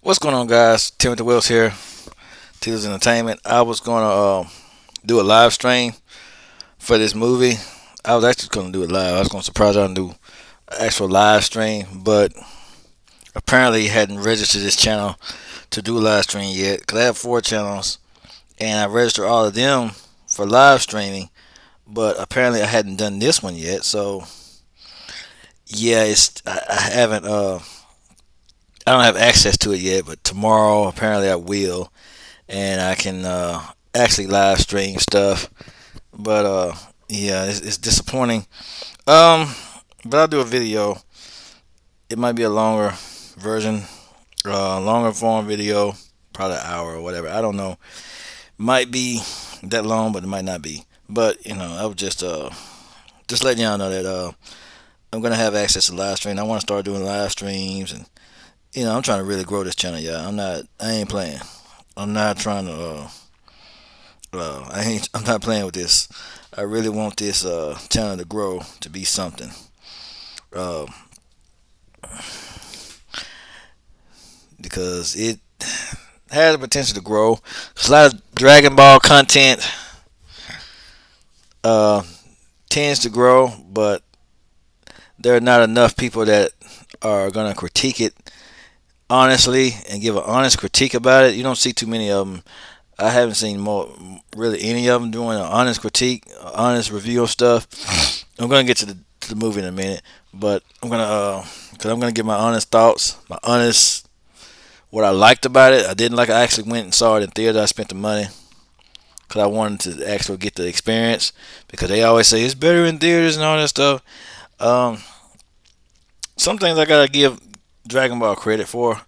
What's going on, guys? Timothy Wills here, Tito's Entertainment. I was gonna do a live stream for this movie. I was actually gonna do it live. I was gonna surprise y'all and do an actual live stream, but apparently he hadn't registered this channel to do a live stream yet. Cause I have 4 channels and I registered all of them for live streaming, but apparently I hadn't done this one yet. So yeah, I haven't I don't have access to it yet, but tomorrow apparently I will, and I can actually live stream stuff. But yeah, it's disappointing. Um, but I'll do a video. It might be a longer version, longer form video, probably an hour or whatever. I don't know. Might be that long, but it might not be. But I was just letting y'all know that I'm gonna have access to live stream. I want to start doing live streams, and I'm trying to really grow this channel, y'all. I ain't playing. I'm not trying to. I'm not playing with this. I really want this channel to grow to be something. Uh, because it has the potential to grow. There's a lot of Dragon Ball content uh, tends to grow, but there are not enough people that are gonna critique it honestly and give an honest critique about it. You don't see too many of them. I haven't seen really any of them doing an honest critique, an honest review of stuff. I'm gonna get to the movie in a minute, but cause I'm gonna give my honest thoughts, my honest what I liked about it. I didn't like. I actually went and saw it in theater. I spent the money because I wanted to actually get the experience. Because they always say it's better in theaters and all that stuff. Um, some things I gotta give Dragon Ball credit for.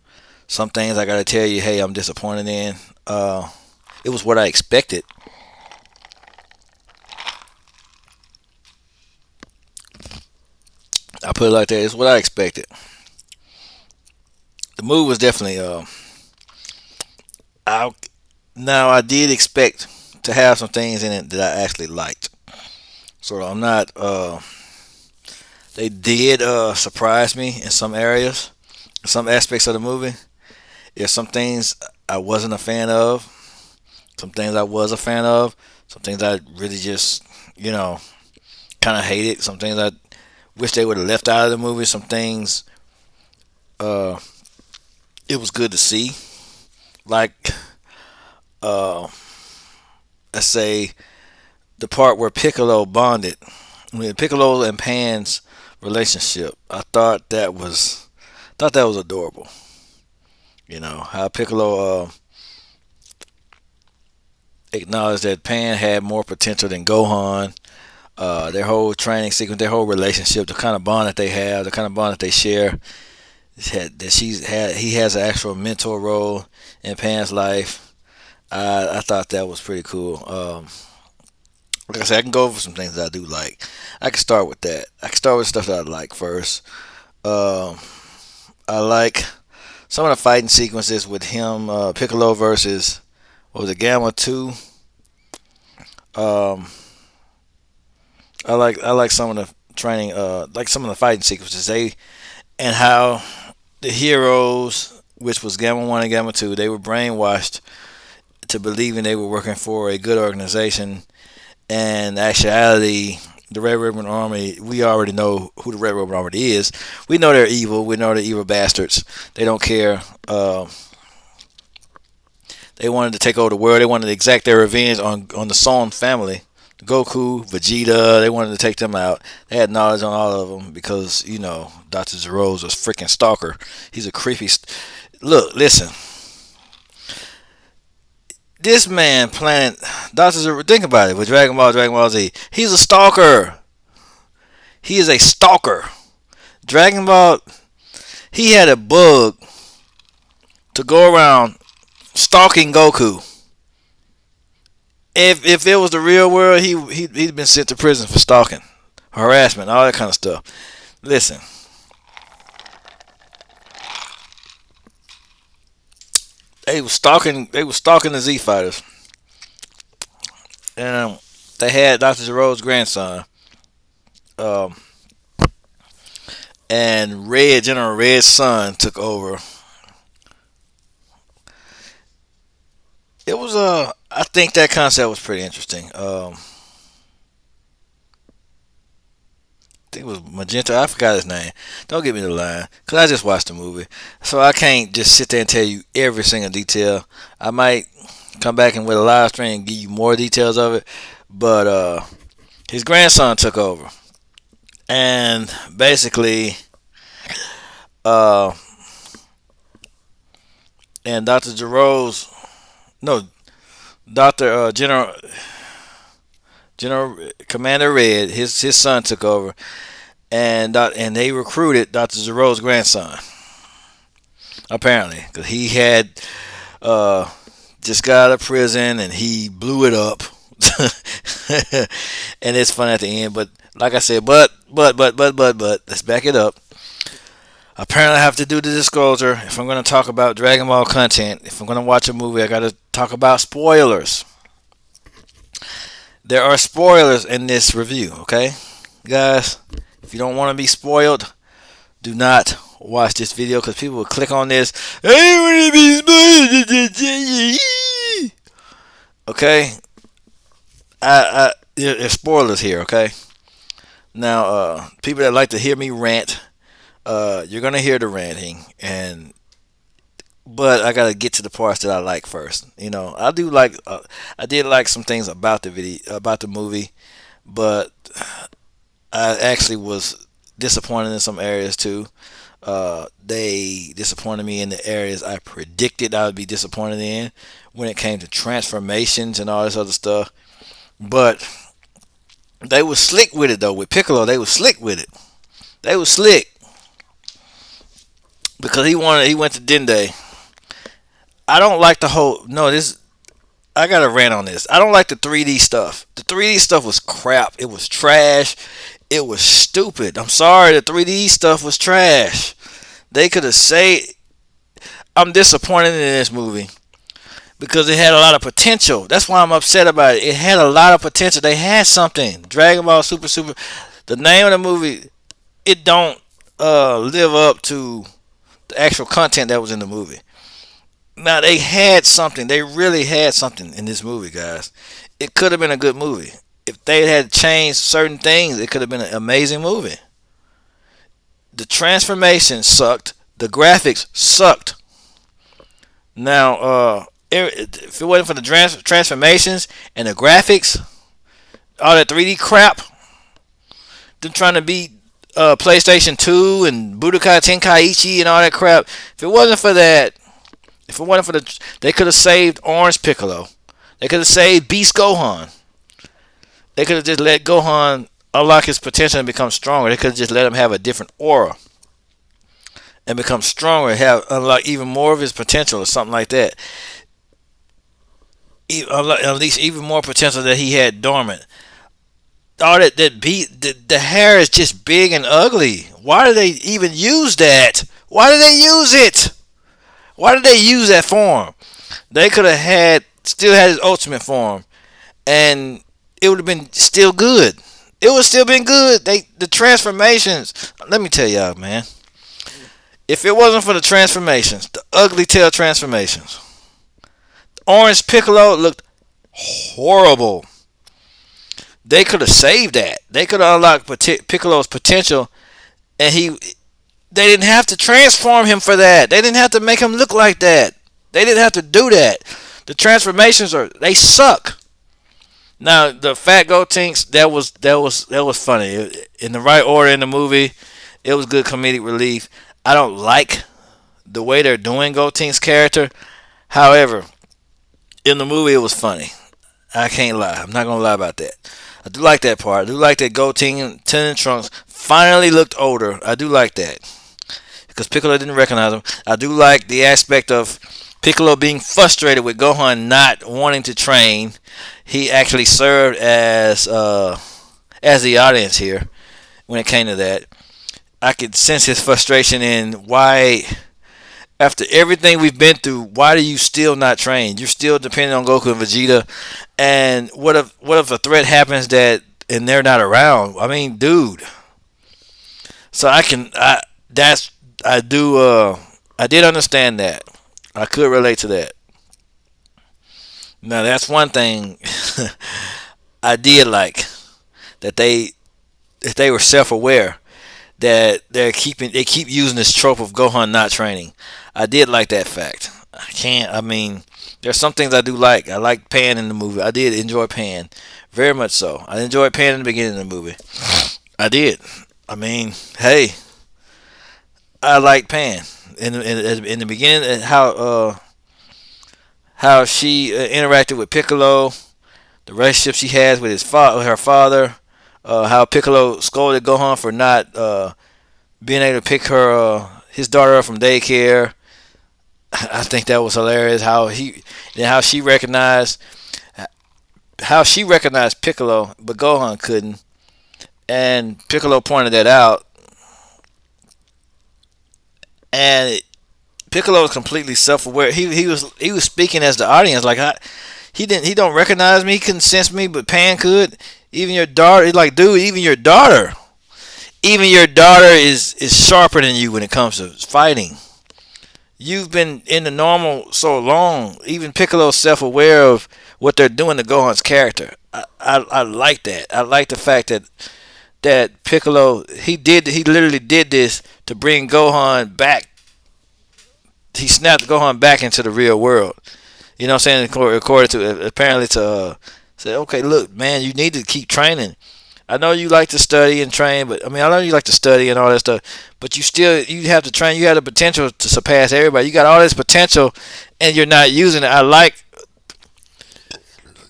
Some things I gotta tell you, hey, I'm disappointed in. It was what I expected. I put it like that. It's what I expected. The movie was definitely. I Now I did expect to have some things in it that I actually liked. So I'm not. They did surprise me in some areas, some aspects of the movie. There's some things I wasn't a fan of. Some things I was a fan of. Some things I really just, kind of hated. Some things I wish they would have left out of the movie. Some things uh, it was good to see. Like, uh, let's say the part where Piccolo bonded. I mean, Piccolo and Pan's relationship. I thought that was adorable. How Piccolo acknowledged that Pan had more potential than Gohan. Their whole training sequence, their whole relationship, the kind of bond that they have, the kind of bond that they share, he has an actual mentor role in Pan's life. I thought that was pretty cool. Like I said, I can go over some things that I do like. I can start with that. I can start with stuff that I like first. Um, I like some of the fighting sequences with him, Piccolo versus what was it, Gamma 2. Um, I like some of the training, like some of the fighting sequences. And how the heroes, which was Gamma 1 and Gamma 2, they were brainwashed to believing they were working for a good organization. And actuality, the Red Ribbon Army, we already know who the Red Ribbon Army is. We know they're evil. We know they're evil bastards. They don't care. They wanted to take over the world. They wanted to exact their revenge on the Son family. Goku, Vegeta, they wanted to take them out. They had knowledge on all of them because, Dr. Zero's a freaking stalker. He's a creepy. Look, listen. This man planted Dr. Zero. Think about it with Dragon Ball, Dragon Ball Z. He's a stalker. He is a stalker. Dragon Ball, he had a bug to go around stalking Goku. If it was the real world, he'd been sent to prison for stalking, harassment, all that kind of stuff. Listen, they was stalking. They was stalking the Z fighters, and they had Dr. Zero's grandson, um, and General Red's son took over It was I think that concept was pretty interesting. I think it was Magenta. I forgot his name. Don't give me the line, cause I just watched the movie, so I can't just sit there and tell you every single detail. I might come back and with a live stream and give you more details of it, but his grandson took over, and basically, uh, and Dr. Jerome's no Dr. General Commander Red, his son took over, and they recruited Dr. Zero's grandson apparently because he had uh, just got out of prison and he blew it up. And it's fun at the end, but like I said, but let's back it up. Apparently, I have to do the disclosure if I'm going to talk about Dragon Ball content. If I'm going to watch a movie, I got to talk about spoilers. There are spoilers in this review, okay? Guys, if you don't want to be spoiled, do not watch this video because people will click on this. I want to be spoiled. Okay? There's spoilers here, okay? Now, people that like to hear me rant, you're going to hear the ranting, but I gotta get to the parts that I like first. You know, I did like some things about the video, about the movie, but I actually was disappointed in some areas too. They disappointed me in the areas I predicted I would be disappointed in when it came to transformations and all this other stuff. But they were slick with it though. With Piccolo, they were slick with it. They were slick because he went to Dende. I don't like the whole no this I got to rant on this. I don't like the 3D stuff. The 3D stuff was crap. It was trash. It was stupid. I'm sorry, the 3D stuff was trash. They could have said I'm disappointed in this movie because it had a lot of potential. That's why I'm upset about it. It had a lot of potential. They had something. Dragon Ball Super. The name of the movie, it don't live up to the actual content that was in the movie. Now they had something. They really had something in this movie, guys. It could have been a good movie. If they had changed certain things, it could have been an amazing movie. The transformation sucked. The graphics sucked. Now, if it wasn't for the transformations and the graphics, all that 3D crap, them trying to beat PlayStation 2 and Budokai Tenkaichi and all that crap. If it wasn't for that, if it wasn't for they could have saved Orange Piccolo. They could have saved Beast Gohan. They could have just let Gohan unlock his potential and become stronger. They could have just let him have a different aura and become stronger, unlock even more of his potential or something like that. At least even more potential that he had dormant. All the hair is just big and ugly. Why do they even use that? Why do they use it? Why did they use that form? They could have still had his ultimate form, and it would have been still good. It would still been good. The transformations. Let me tell y'all, man. If it wasn't for the transformations, the ugly tail transformations, Orange Piccolo looked horrible. They could have saved that. They could have unlocked Piccolo's potential, and they didn't have to transform him for that. They didn't have to make him look like that. They didn't have to do that. The transformations they suck. Now the Fat Gotenks, that was funny. In the right order in the movie, it was good comedic relief. I don't like the way they're doing Gotenks' character. However, in the movie it was funny. I can't lie. I'm not gonna lie about that. I do like that part. I do like that Goten and Trunks finally looked older. I do like that because Piccolo didn't recognize him. I do like the aspect of Piccolo being frustrated with Gohan not wanting to train. He actually served as the audience here when it came to that. I could sense his frustration in why, after everything we've been through, why do you still not train? You're still dependent on Goku and Vegeta. And what if a threat happens and they're not around? I mean, dude. So I did understand that. I could relate to that. Now that's one thing I did like, that they were self-aware, that they keep using this trope of Gohan not training. I did like that fact. I mean, there's some things I do like. I like Pan in the movie. I did enjoy Pan, very much so. I enjoyed Pan in the beginning of the movie. I did. I mean, hey, I like Pan in the beginning, and how she interacted with Piccolo, the relationship she has with her father, how Piccolo scolded Gohan for not being able to pick his daughter up from daycare. I think that was hilarious. How she recognized Piccolo, but Gohan couldn't, and Piccolo pointed that out, and Piccolo was completely self-aware. He was speaking as the audience, like he don't recognize me, he couldn't sense me, but Pan could. Even your daughter, he's like, dude, even your daughter is sharper than you when it comes to fighting. You've been in the normal so long. Even Piccolo's self-aware of what they're doing to Gohan's character. I like that. I like the fact that Piccolo, he literally did this to bring Gohan back. He snapped Gohan back into the real world. You know what I'm saying? According to, apparently, to say, okay, look, man, you need to keep training. I know you like to study and train, but I mean, I know you like to study and all that stuff, but you have to train. You have the potential to surpass everybody. You got all this potential, and you're not using it. I like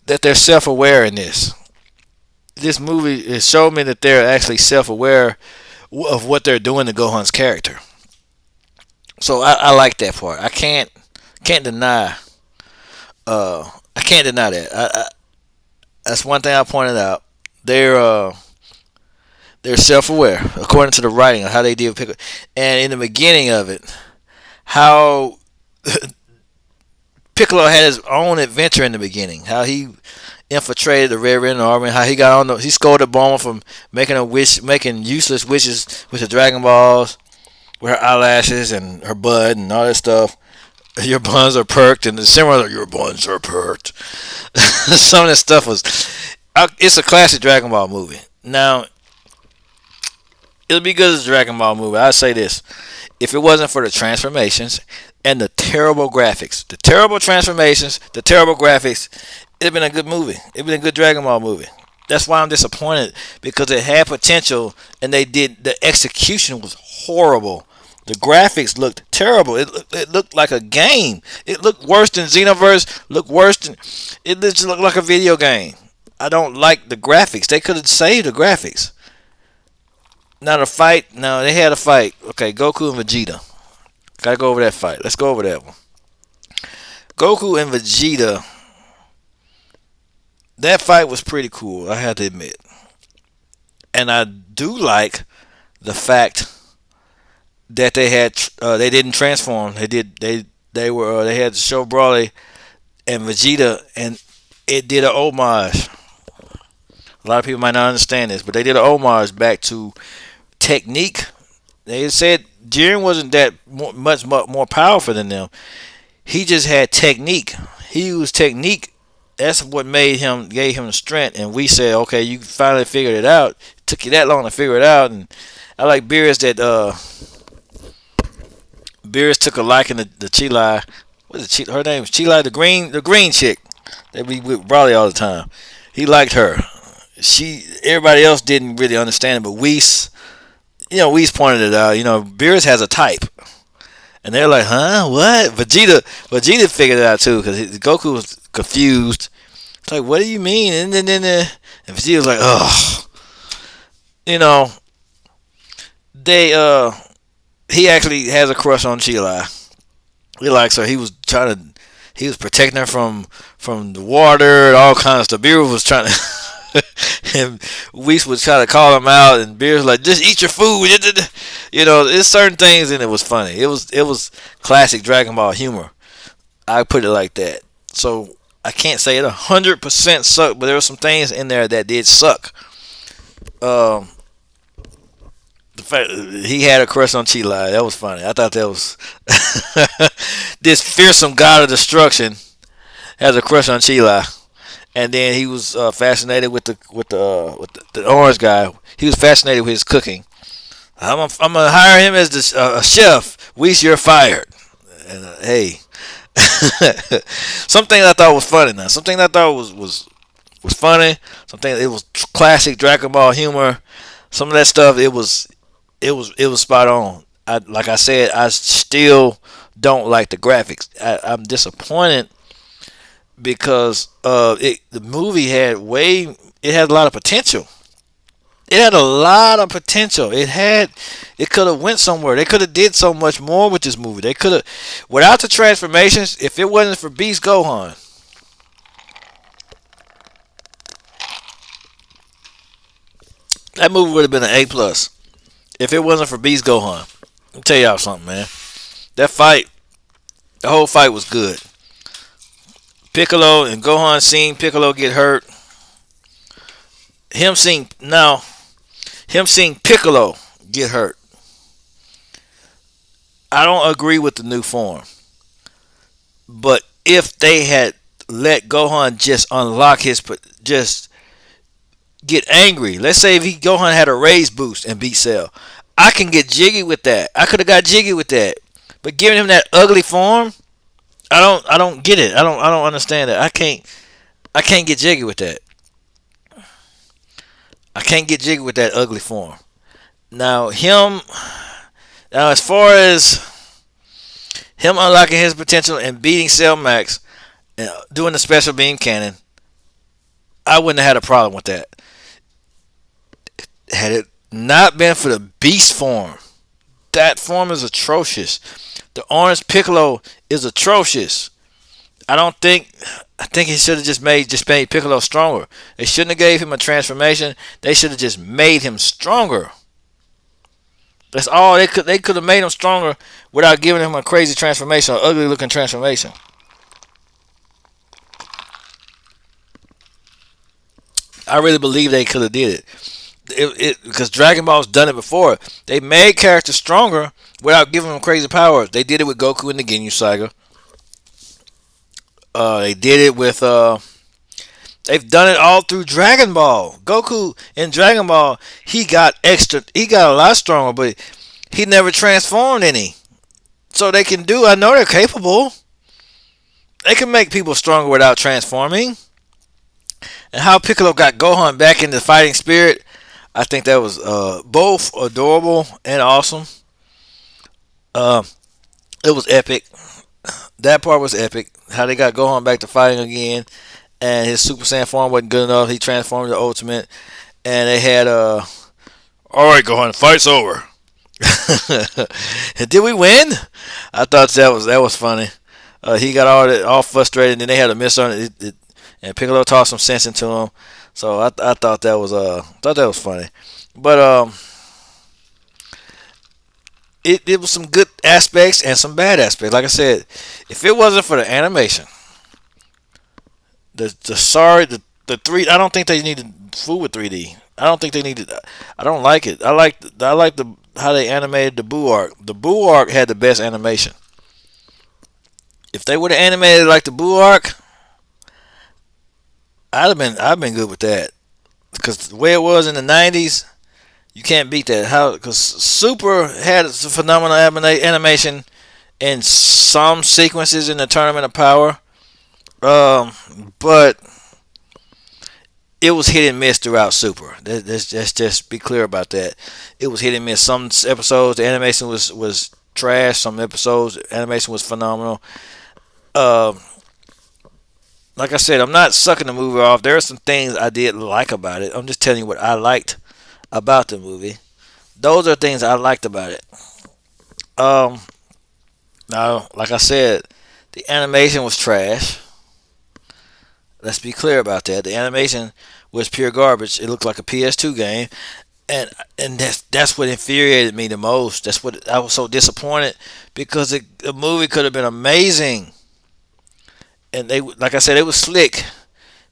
that they're self-aware in this. This movie has showed me that they're actually self-aware of what they're doing to Gohan's character. So I like that part. Can't deny I can't deny that. That's one thing I pointed out. They're self-aware according to the writing of how they deal with Piccolo. And in the beginning of it, how Piccolo had his own adventure in the beginning. How he infiltrated the Red Ribbon Army. How he scolded Bulma for making useless wishes with the Dragon Balls, with her eyelashes and her bud and all that stuff. Your buns are perked, and the similar, your buns are perked. Some of that stuff was. It's a classic Dragon Ball movie. Now, it'll be good as a Dragon Ball movie. I say this: if it wasn't for the transformations and the terrible graphics, the terrible transformations, the terrible graphics, it'd been a good movie. It'd been a good Dragon Ball movie. That's why I'm disappointed, because it had potential and the execution was horrible. The graphics looked terrible. It looked like a game. It looked worse than Xenoverse. It just looked like a video game. I don't like the graphics. They could have saved the graphics. Now the fight. No, they had a fight. Okay, Goku and Vegeta. Gotta go over that fight. Let's go over that one. Goku and Vegeta. That fight was pretty cool, I have to admit. And I do like the fact that they didn't transform. They had to show Broly and Vegeta, and it did an homage. A lot of people might not understand this, but they did an homage back to technique. They said Jiren wasn't that much more powerful than them. He just had technique. He used technique. That's what gave him the strength. And we said, okay, you finally figured it out. It took you that long to figure it out. And I like Beerus that Beerus took a liking to the Chilai. What is it? Her name is Chilai, the green chick that we with Broly all the time. He liked her. Everybody else didn't really understand it, but Whis pointed it out. Beerus has a type, and they're like, huh, what? Vegeta figured it out too, because Goku was confused. It's like, what do you mean? And Vegeta was like, ugh, they he actually has a crush on Chilai. He likes her. He was protecting her from the water and all kinds of stuff. Beerus was trying to, and Whis was trying to call him out, and Beerus was like, just eat your food. There's certain things, and it was funny. It was classic Dragon Ball humor. I put it like that. So I can't say it 100% sucked, but there were some things in there that did suck. The fact he had a crush on Chilai, that was funny. I thought that was this fearsome god of destruction. has a crush on Chila, and then he was fascinated with the orange guy. He was fascinated with his cooking. I'm gonna hire him as a chef. Whis, you're fired. And hey, something I thought was funny. Now, something I thought was funny. Something it was classic Dragon Ball humor. Some of that stuff it was spot on. Like I said, I still don't like the graphics. I'm disappointed because the movie it had a lot of potential. It had a lot of potential. It could have went somewhere. They could have did so much more with this movie. They could have, without the transformations. If it wasn't for Beast Gohan, that movie would have been an A+. If it wasn't for Beast Gohan, let me tell y'all something, man. That fight, the whole fight was good. Piccolo and Gohan seeing Piccolo get hurt. Him seeing now, him seeing Piccolo get hurt. I don't agree with the new form, but if they had let Gohan just unlock just get angry. Let's say if Gohan had a raise boost and beat Cell, I can get jiggy with that. I could have got jiggy with that, but giving him that ugly form, I don't get it. I don't understand it. I can't get jiggy with that. I can't get jiggy with that ugly form. Now as far as him unlocking his potential and beating Cell Max and doing the special beam cannon, I wouldn't have had a problem with that. Had it not been for the beast form, that form is atrocious. The orange Piccolo is atrocious. I don't think. I think he should have just made Piccolo stronger. They shouldn't have gave him a transformation. They should have just made him stronger. That's all they could. They could have made him stronger without giving him a crazy transformation, or ugly looking transformation. I really believe they could have did it. Because Dragon Ball's done it before. They made characters stronger without giving them crazy powers. They did it with Goku in the Ginyu Saga. They did it with. They've done it all through Dragon Ball. Goku in Dragon Ball, he got extra. He got a lot stronger, but he never transformed any. So they can do. I know they're capable. They can make people stronger without transforming. And how Piccolo got Gohan back into fighting spirit, I think that was both adorable and awesome. Uh, it was epic. That part was epic. How they got Gohan back to fighting again, and his Super Saiyan form wasn't good enough. He transformed to Ultimate, and they had all right, Gohan, fight's over. Did we win? I thought that was funny. He got all frustrated, and then they had a miss on it, and Piccolo tossed some sense into him. So I thought that was funny, but it was some good aspects and some bad aspects. Like I said, if it wasn't for the animation, the three, I don't think they needed fool with 3D. I don't think they needed. I don't like it. I like how they animated the Boo arc. The Boo arc had the best animation. If they would have animated like the Boo arc, I'd been good with that. Because the way it was in the 90s, you can't beat that. How? Because Super had a phenomenal animation in some sequences in the Tournament of Power, but it was hit and miss throughout Super. Let's just be clear about that. It was hit and miss. Some episodes the animation was trash. Some episodes the animation was phenomenal. Um, like I said, I'm not sucking the movie off. There are some things I did like about it. I'm just telling you what I liked about the movie. Those are things I liked about it. Um, Now, like I said, the animation was trash. Let's be clear about that. The animation was pure garbage. It looked like a PS2 game, and that's what infuriated me the most. That's what I was so disappointed because the movie could have been amazing. And they, like I said, it was slick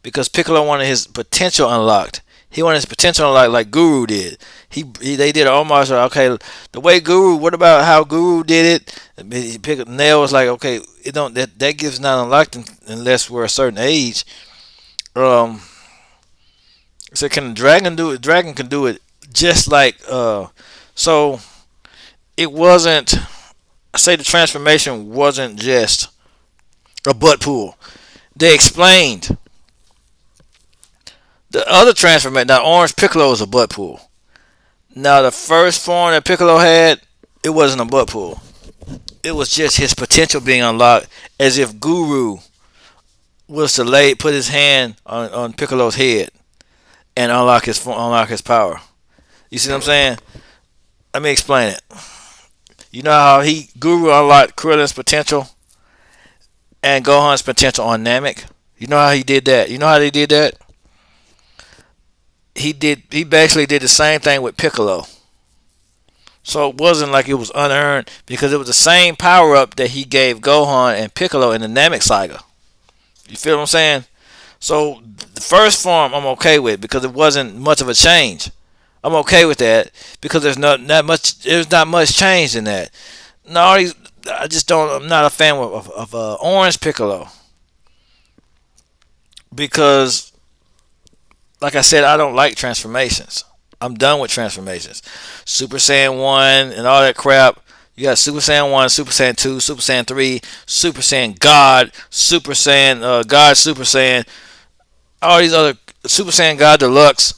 because Piccolo wanted his potential unlocked. He wanted his potential like Guru did. They did an homage. Okay, the way Guru. What about how Guru did it? He picked up nail. Was like, okay, it don't that gift's not unlocked unless we're a certain age. Um, so can the dragon do it? Dragon can do it just like So it wasn't. I say the transformation wasn't just a butt pull. They explained the other transformation. Now Orange Piccolo is a butt pull. Now the first form that Piccolo had, it wasn't a butt pull. It was just his potential being unlocked, as if Guru was to put his hand on Piccolo's head and unlock his power. You see what I'm saying? Let me explain it. You know how Guru unlocked Krillin's potential and Gohan's potential on Namek? You know how he did that? You know how they did that? He basically did the same thing with Piccolo. So it wasn't like it was unearned, because it was the same power up that he gave Gohan and Piccolo in the Namek saga. You feel what I'm saying? So the first form I'm okay with, because it wasn't much of a change. I'm okay with that because there's not much change in that. No, I just don't. I'm not a fan of Orange Piccolo, because, like I said, I don't like transformations. I'm done with transformations. Super Saiyan 1 and all that crap. You got Super Saiyan 1, Super Saiyan 2, Super Saiyan 3, Super Saiyan God, Super Saiyan God, Super Saiyan, all these other Super Saiyan God Deluxe.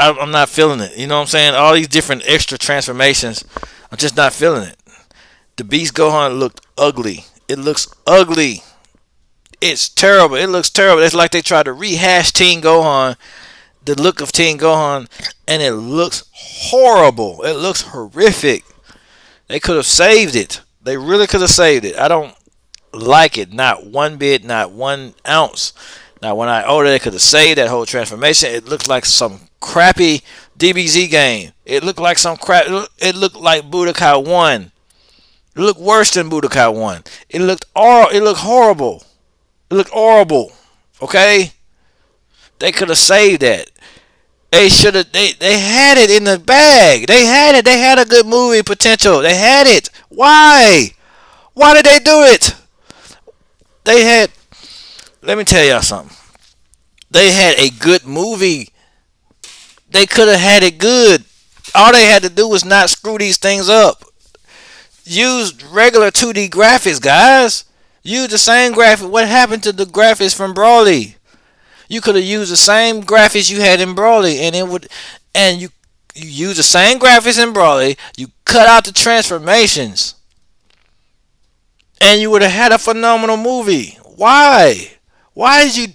I'm not feeling it. You know what I'm saying? All these different extra transformations, I'm just not feeling it. The Beast Gohan looked ugly. It looks ugly. It's terrible. It looks terrible. It's like they tried to rehash Teen Gohan, the look of Teen Gohan, and it looks horrible. It looks horrific. They could have saved it. They really could have saved it. I don't like it. Not one bit, not 1 ounce. Now, when I ordered it, could have saved that whole transformation. It looked like some crappy DBZ game. It looked like some crap. It looked like Budokai 1. It looked worse than Budokai 1. It looked horrible. It looked horrible. Okay? They could have saved that. They should have. They had it in the bag. They had it. They had a good movie potential. They had it. Why? Why did they do it? They had. Let me tell y'all something. They had a good movie. They could have had it good. All they had to do was not screw these things up. Use regular 2D graphics, guys. Use the same graphics. What happened to the graphics from Broly? You could have used the same graphics you had in Broly, and you use the same graphics in Broly. You cut out the transformations, and you would have had a phenomenal movie. Why? Why did you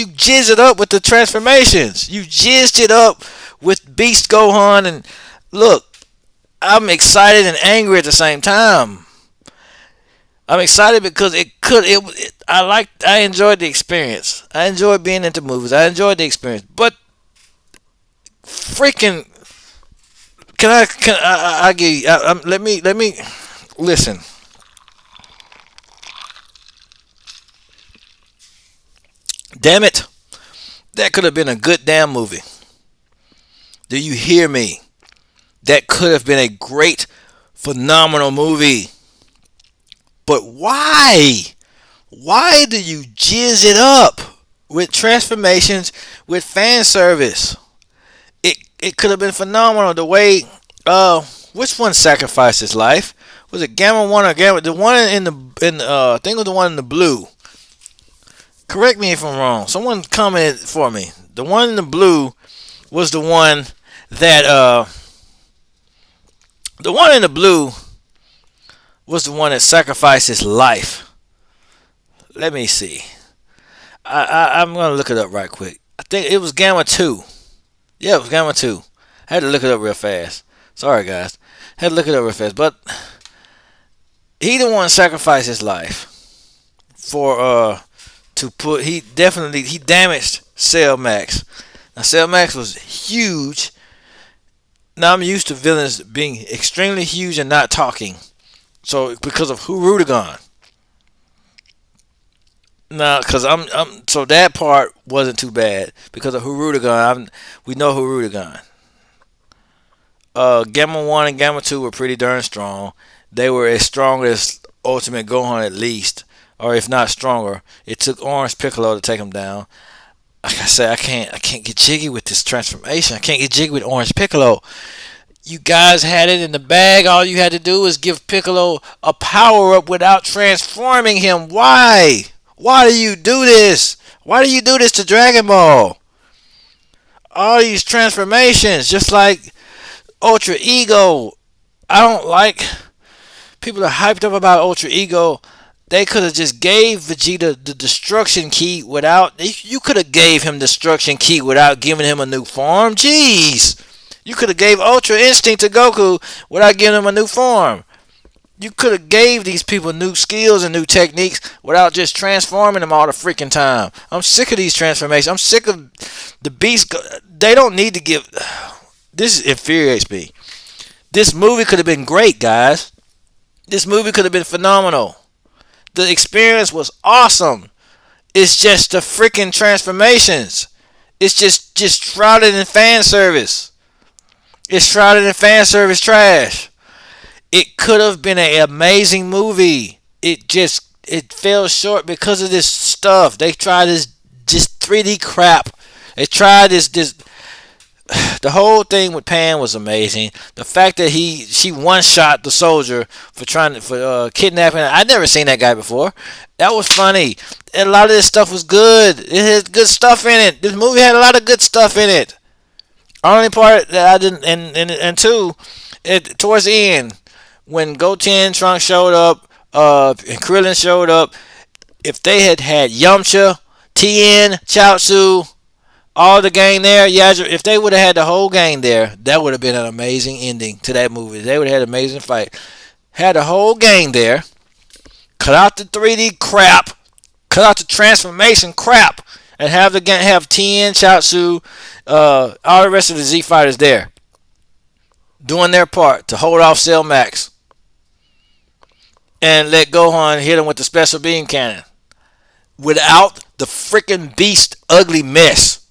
jizz it up with the transformations? You jizzed it up with Beast Gohan, and look, I'm excited and angry at the same time. I'm excited because I enjoyed the experience. I enjoyed being into movies. I enjoyed the experience. But freaking, I give you, let me listen. Damn it. That could have been a good damn movie. Do you hear me? That could have been a great, phenomenal movie. But why? Why do you jizz it up with transformations, with fan service? It could have been phenomenal. The way which one sacrificed his life? Was it Gamma 1 or Gamma? The one I think it was the one in the blue. Correct me if I'm wrong. Someone commented for me. The one in the blue was the one that the one in the blue was the one that sacrificed his life. Let me see. I'm gonna look it up right quick. I think it was Gamma 2. Yeah, it was Gamma 2. I had to look it up real fast. Sorry guys. Had to look it up real fast. But he the one sacrificed his life for he damaged Cell Max. Now Cell Max was huge. Now I'm used to villains being extremely huge and not talking. So because of Hurudagon. No, because so that part wasn't too bad because of Harudagon. We know Harudagon. Gamma 1 and Gamma 2 were pretty darn strong. They were as strong as Ultimate Gohan at least, or if not stronger. It took Orange Piccolo to take him down. Like I said, I can't get jiggy with this transformation. I can't get jiggy with Orange Piccolo. You guys had it in the bag. All you had to do was give Piccolo a power up without transforming him. Why? Why do you do this? Why do you do this to Dragon Ball? All these transformations, just like Ultra Ego. I don't like people are hyped up about Ultra Ego. They could have just gave Vegeta the destruction key without. You could have gave him destruction key without giving him a new form. Jeez, you could have gave Ultra Instinct to Goku without giving him a new form. You could have gave these people new skills and new techniques without just transforming them all the freaking time. I'm sick of these transformations. I'm sick of the beast. They don't need to give. This infuriates me. This movie could have been great, guys. This movie could have been phenomenal. The experience was awesome. It's just the freaking transformations. It's just shrouded in fan service. It's shrouded in fan service trash. It could have been an amazing movie. It fell short because of this stuff. They tried this just 3D crap. They tried this the whole thing with Pan was amazing. The fact that she one shot the soldier for kidnapping. I'd never seen that guy before. That was funny. And a lot of this stuff was good. It had good stuff in it. This movie had a lot of good stuff in it. Only part that I didn't and two, towards the end when Goten Trunks showed up, and Krillin showed up. If they had Yamcha, Tien, Chaozu, all the gang there, yeah. If they would have had the whole gang there, that would have been an amazing ending to that movie. They would have had an amazing fight. Had the whole gang there. Cut out the 3D crap. Cut out the transformation crap, and have the gang have Tien, Chaozu, all the rest of the Z fighters there, doing their part to hold off Cell Max, and let Gohan hit him with the special beam cannon without the freaking beast ugly mess.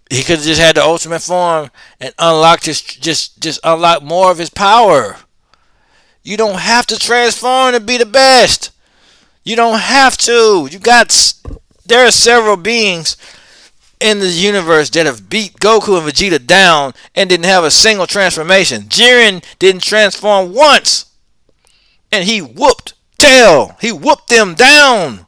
He could have just had the ultimate form and unlocked his just unlock more of his power. You don't have to transform to be the best. You don't have to. There are several beings in the universe that have beat Goku and Vegeta down and didn't have a single transformation. Jiren didn't transform once, and he whooped tail. He whooped them down.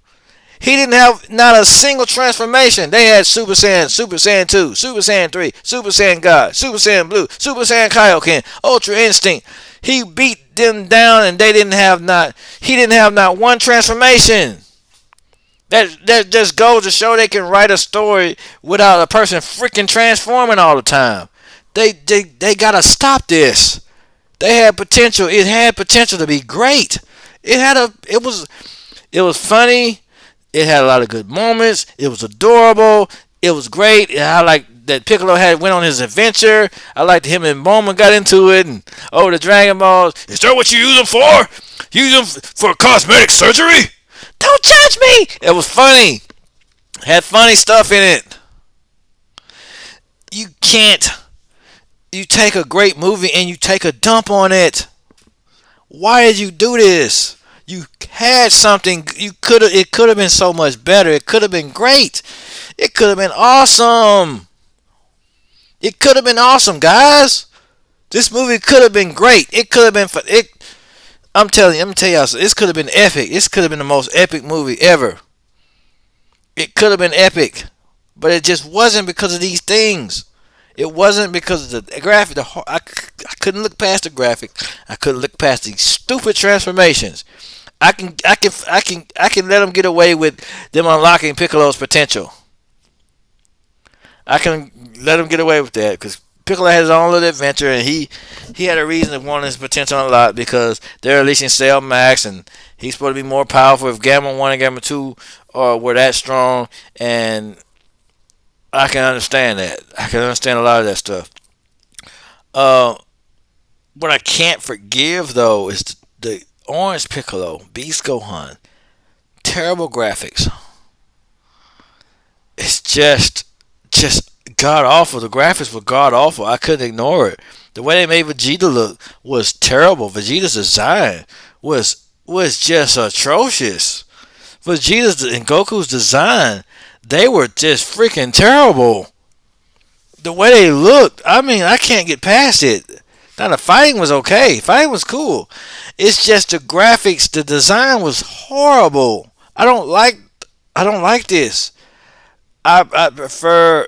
He didn't have not a single transformation. They had Super Saiyan, Super Saiyan 2, Super Saiyan 3, Super Saiyan God, Super Saiyan Blue, Super Saiyan Kaioken, Ultra Instinct. He beat them down, and he didn't have not one transformation. That just goes to show they can write a story without a person freaking transforming all the time. They gotta stop this. They had potential. It had potential to be great. It was funny. It had a lot of good moments. It was adorable. It was great. I like that Piccolo went on his adventure. I liked him and Bulma got into it. And the Dragon Balls. Is that what you use them for? Use them for cosmetic surgery? Don't judge me. It was funny. Had funny stuff in it. You can't. You take a great movie and you take a dump on it. Why did you do this? You had something. It could have been so much better. It could have been great. It could have been awesome. It could have been awesome, guys. This movie could have been great. It could have been. I'm telling you. Let me tell y'all. This could have been epic. This could have been the most epic movie ever. It could have been epic, but it just wasn't because of these things. It wasn't because of the graphic. I couldn't look past the graphic. I couldn't look past these stupid transformations. I can let them get away with them unlocking Piccolo's potential. I can let them get away with that because Piccolo had his own little adventure, and he had a reason to want his potential unlocked because they're releasing Cell Max, and he's supposed to be more powerful if Gamma 1 and Gamma 2 were that strong, and I can understand that. I can understand a lot of that stuff. What I can't forgive, though, is the Orange Piccolo, Beast Gohan, Terrible graphics. It's just god awful. The graphics were god awful. I couldn't ignore it. The way they made Vegeta look was terrible. Vegeta's design was just atrocious. Vegeta's and Goku's design, they were just freaking terrible. The way they looked, I mean, I can't get past it. Now the fighting was okay. Fighting was cool. It's just the graphics, the design was horrible. I don't like this. I prefer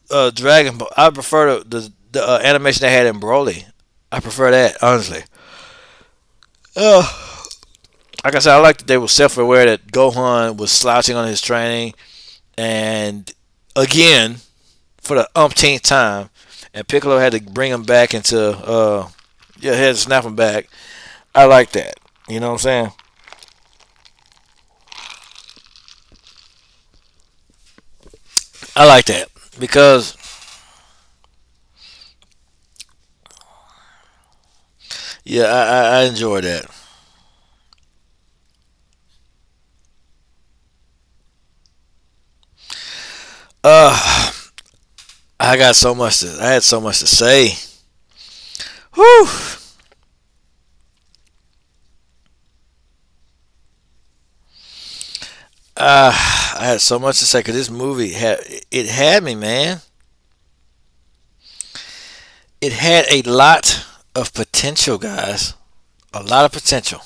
Dragonball. I prefer the animation they had in Broly. I prefer that, honestly. Uh, like I said, I like that they were self-aware that Gohan was slouching on his training, and again, for the umpteenth time, and Piccolo had to bring him back into, yeah, had to snap him back. I like that. You know what I'm saying? I like that because, yeah, I enjoy that. Uh, I had so much to say. Whew. I had so much to say because this movie had me, man. It had a lot of potential, guys. A lot of potential.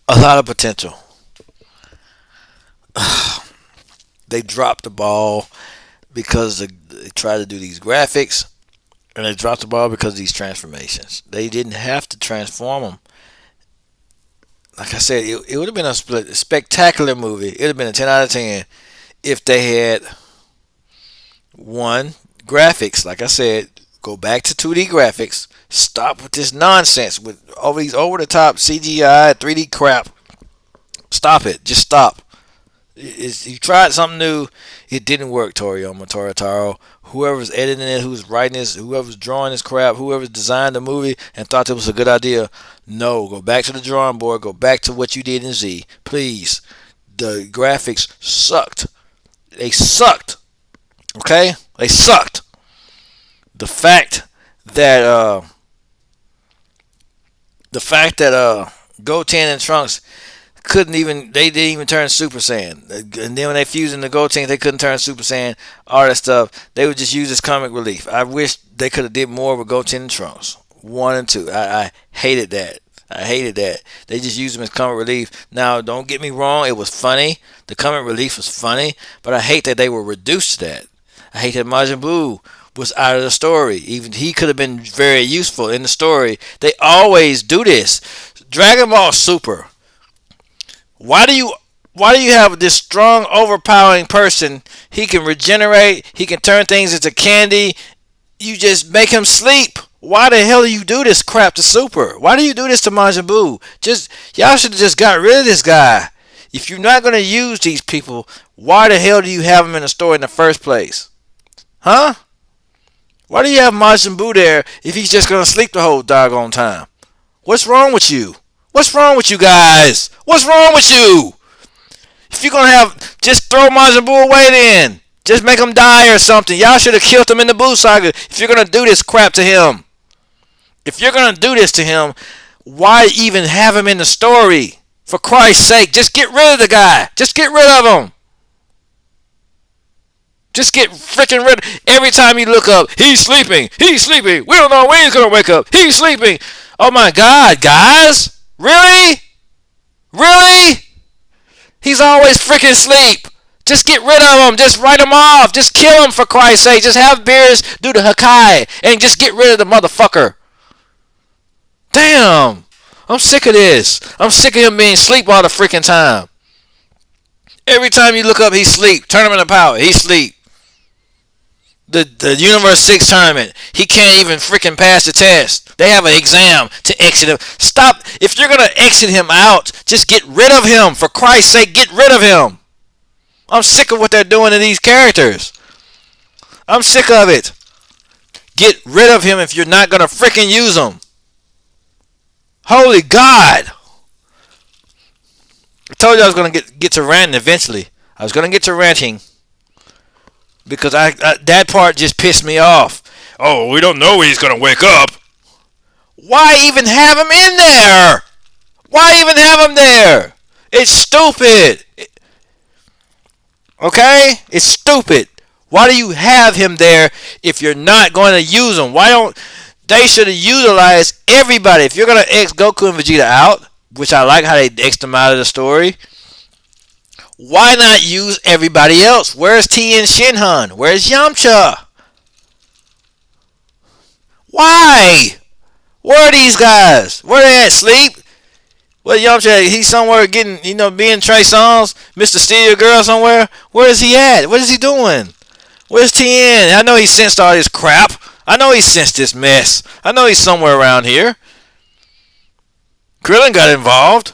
A lot of potential. They dropped the ball because they tried to do these graphics, and they dropped the ball because of these transformations. They didn't have to transform them. Like I said, it would have been a spectacular movie. It would have been a 10 out of 10 if they had one graphics. Like I said, go back to 2D graphics. Stop with this nonsense with all these over the top CGI 3D crap. Stop it. Just stop. You tried something new. It didn't work, Toriyama, Toritaro. Whoever's editing it, who's writing this, whoever's drawing this crap, whoever's designed the movie and thought it was a good idea, no, go back to the drawing board. Go back to what you did in Z. Please. The graphics sucked. They sucked. Okay? They sucked. The fact that Goten and Trunks they didn't even turn Super Saiyan. And then when they fused into Goten, they couldn't turn Super Saiyan, all that stuff. They would just use as comic relief. I wish they could have did more with Goten and Trunks. 1 and 2. I hated that. I hated that. They just used them as comic relief. Now, don't get me wrong, it was funny. The comic relief was funny, but I hate that they were reduced to that. I hate that Majin Buu was out of the story. Even he could have been very useful in the story. They always do this. Dragon Ball Super. Why do you have this strong, overpowering person? He can regenerate. He can turn things into candy. You just make him sleep. Why the hell do you do this crap to Super? Why do you do this to Majin Buu? Y'all should have just got rid of this guy. If you're not gonna use these people, why the hell do you have them in the story in the first place? Huh? Why do you have Majin Buu there if he's just gonna sleep the whole doggone time? What's wrong with you? What's wrong with you guys? What's wrong with you? If you're gonna just throw Majin Buu away then. Just make him die or something. Y'all should have killed him in the Buu saga if you're gonna do this crap to him. If you're gonna do this to him, why even have him in the story? For Christ's sake, just get rid of the guy. Just get rid of him. Just get freaking rid. Every time you look up, he's sleeping. He's sleeping. We don't know when he's gonna wake up. He's sleeping. Oh my God, guys! Really? Really? He's always freaking asleep. Just get rid of him. Just write him off. Just kill him for Christ's sake. Just have Beerus do the Hakai and just get rid of the motherfucker. Damn. I'm sick of this. I'm sick of him being asleep all the freaking time. Every time you look up, he's asleep. Turn him into power. He's asleep. The Universe 6 tournament. He can't even freaking pass the test. They have an exam to exit him. Stop. If you're going to exit him out, just get rid of him. For Christ's sake, get rid of him. I'm sick of what they're doing to these characters. I'm sick of it. Get rid of him if you're not going to freaking use him. Holy God. told you I was gonna get to ranting eventually. I was gonna get to ranting because I that part just pissed me off. Oh, we don't know when he's gonna wake up. Why even have him in there? Why even have him there? It's stupid. Okay? It's stupid. Why do you have him there if you're not going to use him? Why don't they should have utilized everybody? If you're going to X Goku and Vegeta out, which I like how they X'd them out of the story, why not use everybody else? Where's Tien Shinhan? Where's Yamcha? Why? Where are these guys? Where they at? Sleep? Well, Yamcha, he's somewhere getting, being Trey Songz, Mr. Steal Your Girl somewhere. Where is he at? What is he doing? Where's Tien? I know he sensed all this crap. I know he sensed this mess. I know he's somewhere around here. Krillin got involved.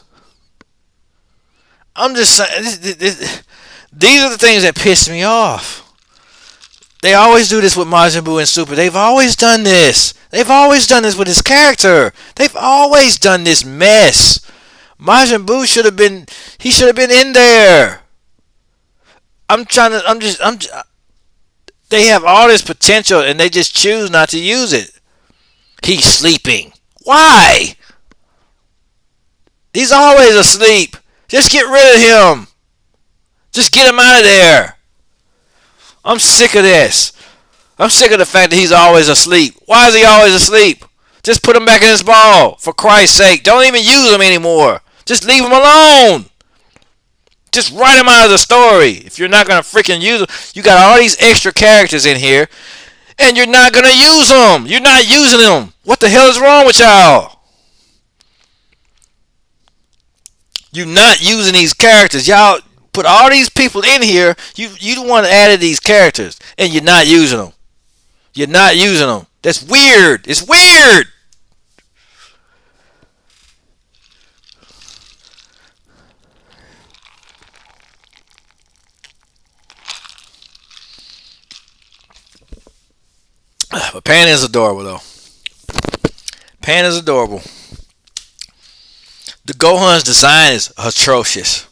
I'm just saying, these are the things that piss me off. They always do this with Majin Buu and Super. They've always done this. They've always done this with his character. They've always done this mess. Majin Buu should have been in there. They have all this potential and they just choose not to use it. He's sleeping. Why? He's always asleep. Just get rid of him. Just get him out of there. I'm sick of this. I'm sick of the fact that he's always asleep. Why is he always asleep? Just put him back in his ball. For Christ's sake. Don't even use him anymore. Just leave him alone. Just write him out of the story. If you're not going to freaking use him. You got all these extra characters in here. And you're not going to use them. You're not using them. What the hell is wrong with y'all? You're not using these characters. Y'all put all these people in here. You the one that added these characters. And you're not using them. You're not using them. That's weird. It's weird. But Pan is adorable, though. Pan is adorable. The Gohan's design is atrocious.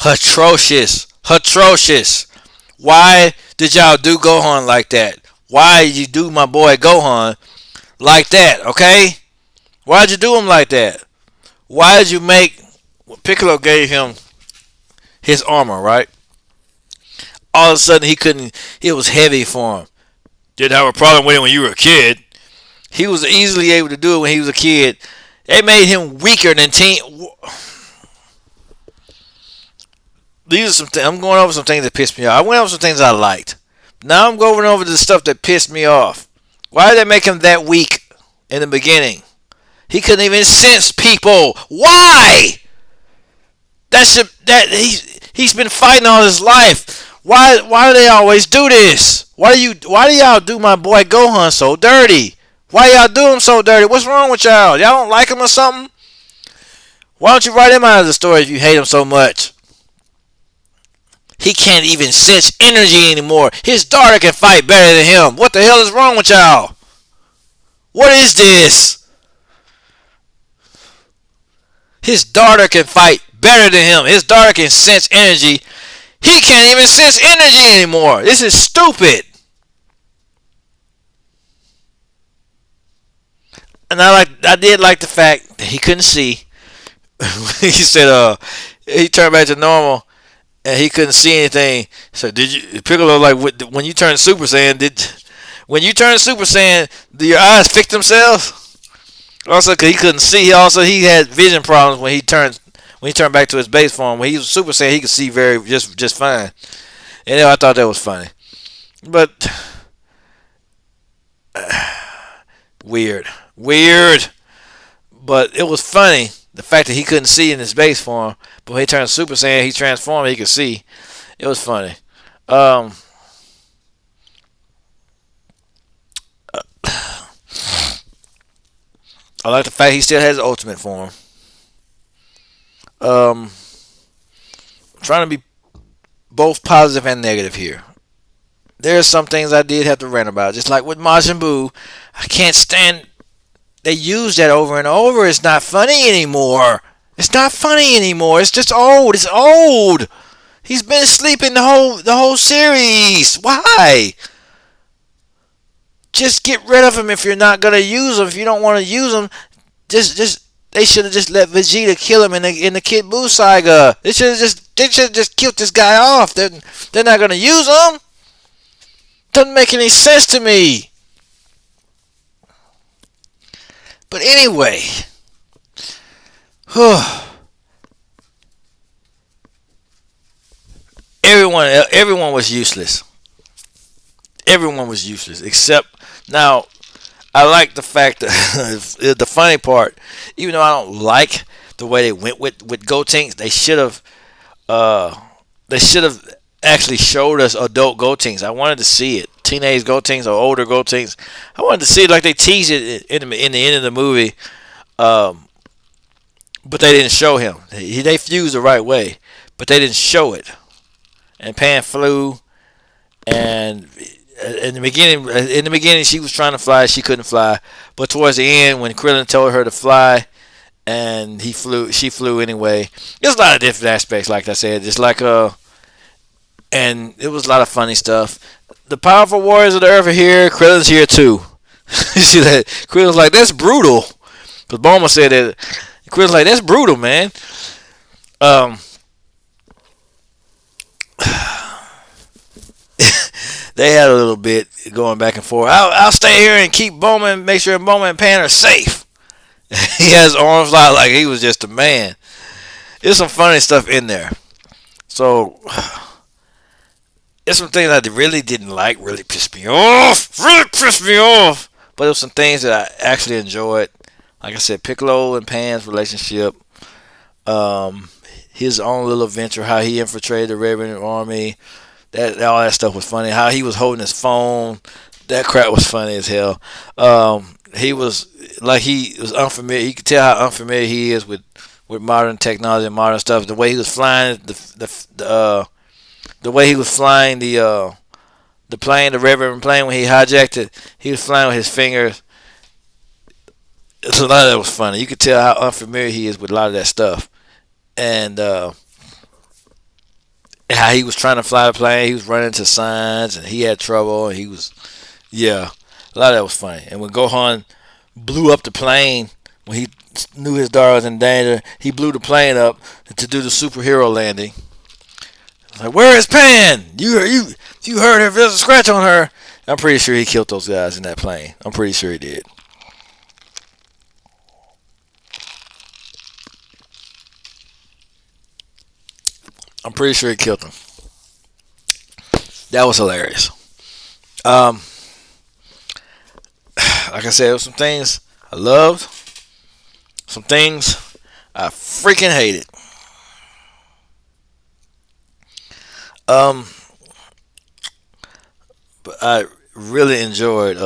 Atrocious. Atrocious. Why did y'all do Gohan like that? Why did you do my boy Gohan like that, okay? Why did you do him like that? Why did you make... Piccolo gave him his armor, right? All of a sudden, he couldn't... It was heavy for him. Didn't have a problem with it when you were a kid. He was easily able to do it when he was a kid. They made him weaker than Teen. These are some things. I'm going over some things that pissed me off. I went over some things I liked. Now I'm going over the stuff that pissed me off. Why did they make him that weak in the beginning? He couldn't even sense people. Why? He's been fighting all his life. Why do they always do this? Why do y'all do my boy Gohan so dirty? Why y'all do him so dirty? What's wrong with y'all? Y'all don't like him or something? Why don't you write him out of the story if you hate him so much? He can't even sense energy anymore. His daughter can fight better than him. What the hell is wrong with y'all? What is this? His daughter can fight better than him. His daughter can sense energy. He can't even sense energy anymore. This is stupid. And I did like the fact that he couldn't see. He said he turned back to normal and he couldn't see anything. So did you Piccolo when you turn Super Saiyan, do your eyes fix themselves? Also cuz he couldn't see, he had vision problems when he turned back to his base form. When he was Super Saiyan, he could see just fine. And I thought that was funny. But weird. But it was funny, the fact that he couldn't see in his base form, but when he turned Super Saiyan, he transformed, he could see. It was funny. I like the fact he still has the ultimate form. I'm trying to be both positive and negative here. There are some things I did have to rant about, just like with Majin Buu. I can't stand they use that over and over. It's not funny anymore. It's not funny anymore. It's just old. It's old. He's been sleeping the whole series. Why? Just get rid of him if you're not gonna use him. If you don't want to use him, just they should have just let Vegeta kill him in the Kid Buu saga. They should have just killed this guy off. They're not gonna use him. Doesn't make any sense to me. But anyway, everyone was useless. Everyone was useless except now. I like the fact that the funny part, even though I don't like the way they went with Gotenks, uh they should have actually showed us adult Gotenks. I wanted to see it, teenage Gotenks or older Gotenks. I wanted to see it like they teased it in the end of the movie, um, but they didn't show him. They fused the right way, but they didn't show it. And Pan flew, and in the beginning, she was trying to fly. She couldn't fly. But towards the end, when Krillin told her to fly, and she flew anyway. There's a lot of different aspects, like I said. Just like and it was a lot of funny stuff. The powerful warriors of the earth are here. Krillin's here too. You see that? Krillin's like, that's brutal. Because Bulma said that. Krillin's like, that's brutal, man. Um, they had a little bit going back and forth. I'll stay here and keep Bulma and make sure Bulma and Pan are safe. He has his arms out like he was just a man. There's some funny stuff in there. So, there's some things I really didn't like. Really pissed me off. Really pissed me off. But there's some things that I actually enjoyed. Like I said, Piccolo and Pan's relationship. Um, his own little adventure. How he infiltrated the Red Ribbon Army. All that stuff was funny. How he was holding his phone. That crap was funny as hell. He was unfamiliar. You could tell how unfamiliar he is with modern technology and modern stuff. The way he was flying the way he was flying the plane, the Red Ribbon plane, when he hijacked it, he was flying with his fingers. So a lot of that was funny. You could tell how unfamiliar he is with a lot of that stuff, and how he was trying to fly the plane. He was running into signs, and he had trouble. And yeah, a lot of that was funny. And when Gohan blew up the plane when he knew his daughter was in danger, he blew the plane up to do the superhero landing. Like, where is Pan? You heard her. There's a scratch on her. I'm pretty sure he killed those guys in that plane. I'm pretty sure he did. I'm pretty sure he killed them. That was hilarious. Um, like I said, there were some things I loved, some things I freaking hated. Um, but I really enjoyed.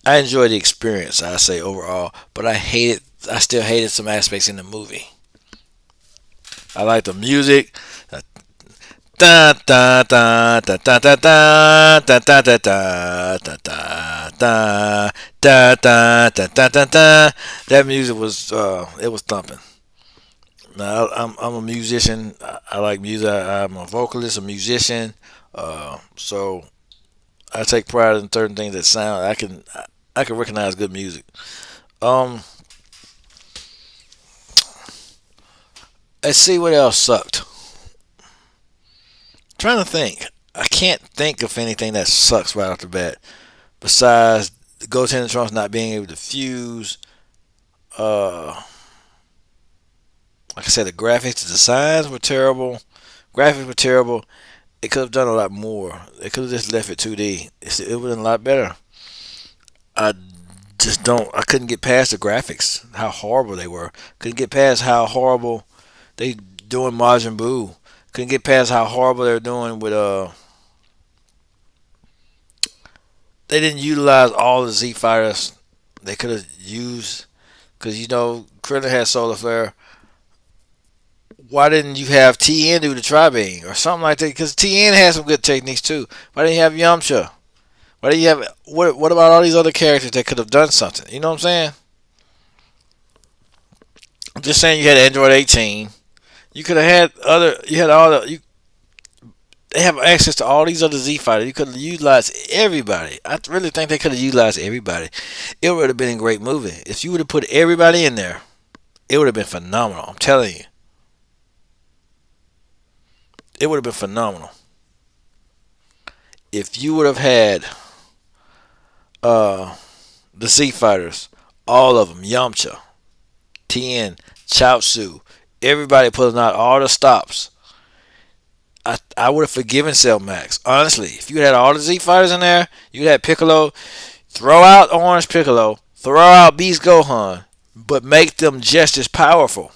I enjoyed the experience. I say overall, but I still hated some aspects in the movie. I like the music. Da da da da da da da da da da da da da da da da da da da. That music was it was thumping. Now I'm a musician. I like music. I'm a vocalist, a musician. So I take pride in certain things that sound. I can recognize good music. Um, let's see what else sucked. Trying to think. I can't think of anything that sucks right off the bat. Besides Goten and Trunks not being able to fuse. Like I said, the graphics, the designs were terrible. Graphics were terrible. It could have done a lot more. They could have just left it 2D. It would have been a lot better. I just don't. I couldn't get past the graphics. How horrible they were. Couldn't get past how horrible they doing Majin Buu. Couldn't get past how horrible they're doing with They didn't utilize all the Z fighters they could have used, because Krillin had Solar Flare. Why didn't you have TN do the Tri-Beam or something like that? Because TN had some good techniques too. Why didn't you have Yamcha? Why do you have what about all these other characters that could have done something? You know what I'm saying? I'm just saying you had Android 18. You could have had other. You had all the. They have access to all these other Z fighters. You could have utilized everybody. I really think they could have utilized everybody. It would have been a great movie if you would have put everybody in there. It would have been phenomenal. I'm telling you, it would have been phenomenal if you would have had uh, the Z fighters, all of them, Yamcha, Tien, Chaozu, everybody putting out all the stops. I would have forgiven Cell Max. Honestly, if you had all the Z fighters in there, you had Piccolo, throw out Orange Piccolo, throw out Beast Gohan, but make them just as powerful.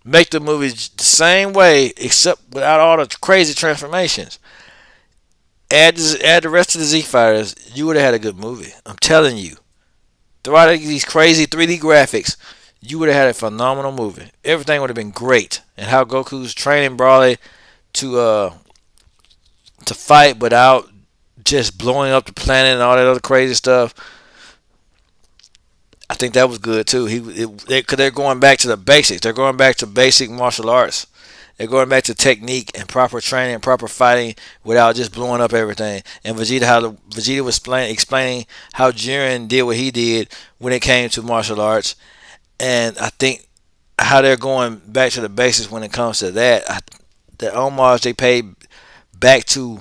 Make the movies the same way, except without all the crazy transformations. Add the rest of the Z fighters, you would have had a good movie. I'm telling you. Throw out these crazy 3D graphics, you would have had a phenomenal movie. Everything would have been great. And how Goku's training Broly to fight without just blowing up the planet and all that other crazy stuff. I think that was good too. Cause they're going back to the basics. They're going back to basic martial arts. They're going back to technique and proper training and proper fighting without just blowing up everything. And Vegeta was explaining how Jiren did what he did when it came to martial arts. And I think how they're going back to the basics when it comes to that. The homage they paid back to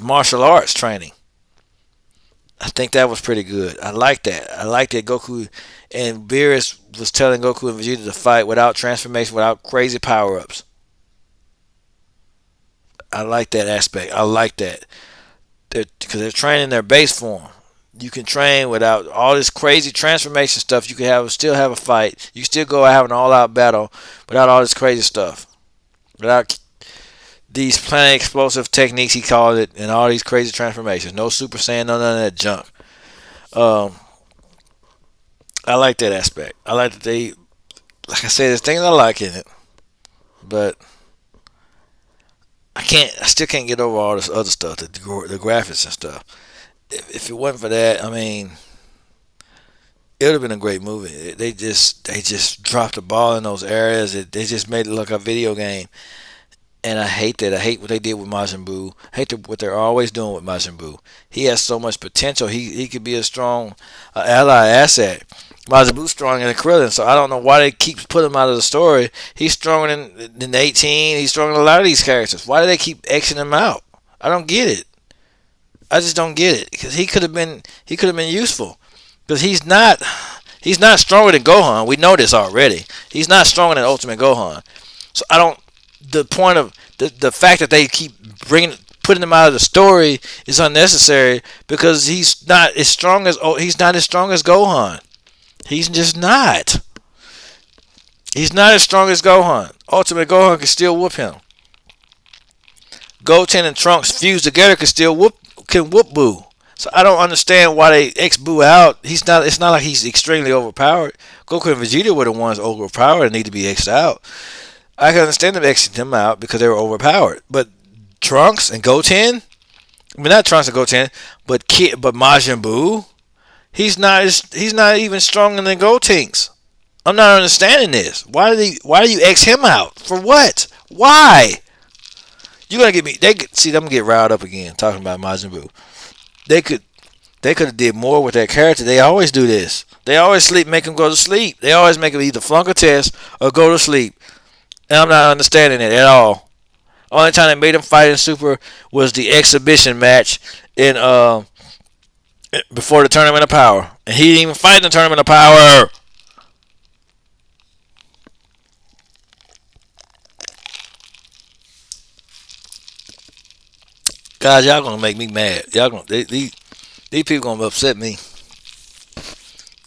martial arts training. I think that was pretty good. I like that. I like that Goku and Beerus was telling Goku and Vegeta to fight without transformation, without crazy power ups. I like that aspect. I like that. Because they're training their base form. You can train without all this crazy transformation stuff. You can still have a fight. You can still go have an all-out battle without all this crazy stuff. Without these planet explosive techniques, he called it, and all these crazy transformations. No Super Saiyan, none of that junk. Um, I like that aspect. I like that like I said, there's things I like in it, but I still can't get over all this other stuff, the graphics and stuff. If it wasn't for that, I mean, it would have been a great movie. They just dropped the ball in those areas. They just made it look like a video game. And I hate that. I hate what they did with Majin Buu. I hate what they're always doing with Majin Buu. He has so much potential. He could be a strong ally asset. Majin Buu's stronger than Krillin, so I don't know why they keep putting him out of the story. He's stronger than 18. He's stronger than a lot of these characters. Why do they keep Xing him out? I don't get it. I just don't get it. Because he could have been useful. Because he's not stronger than Gohan. We know this already. He's not stronger than Ultimate Gohan. So I don't. The point of the fact that they keep putting him out of the story is unnecessary because he's not as strong as Gohan. He's just not. He's not as strong as Gohan. Ultimate Gohan can still whoop him. Goten and Trunks fused together can whoop Buu. So I don't understand why they X Buu out. It's not like he's extremely overpowered. Goku and Vegeta were the ones overpowered and need to be X'd out. I can understand them exiting them out because they were overpowered. But Trunks and Goten, I mean not Trunks and Goten, but Majin Buu, he's not even stronger than Gotenks. I'm not understanding this. Why do you X him out? For what? Why? You gonna get me? I'm gonna get riled up again talking about Majin Buu. They could have did more with their character. They always do this. They always make him go to sleep. They always make him either flunk a test or go to sleep. And I'm not understanding it at all. Only time they made him fight in Super was the exhibition match in before the Tournament of Power. And he didn't even fight in the Tournament of Power. Guys, y'all gonna make me mad. These people gonna upset me.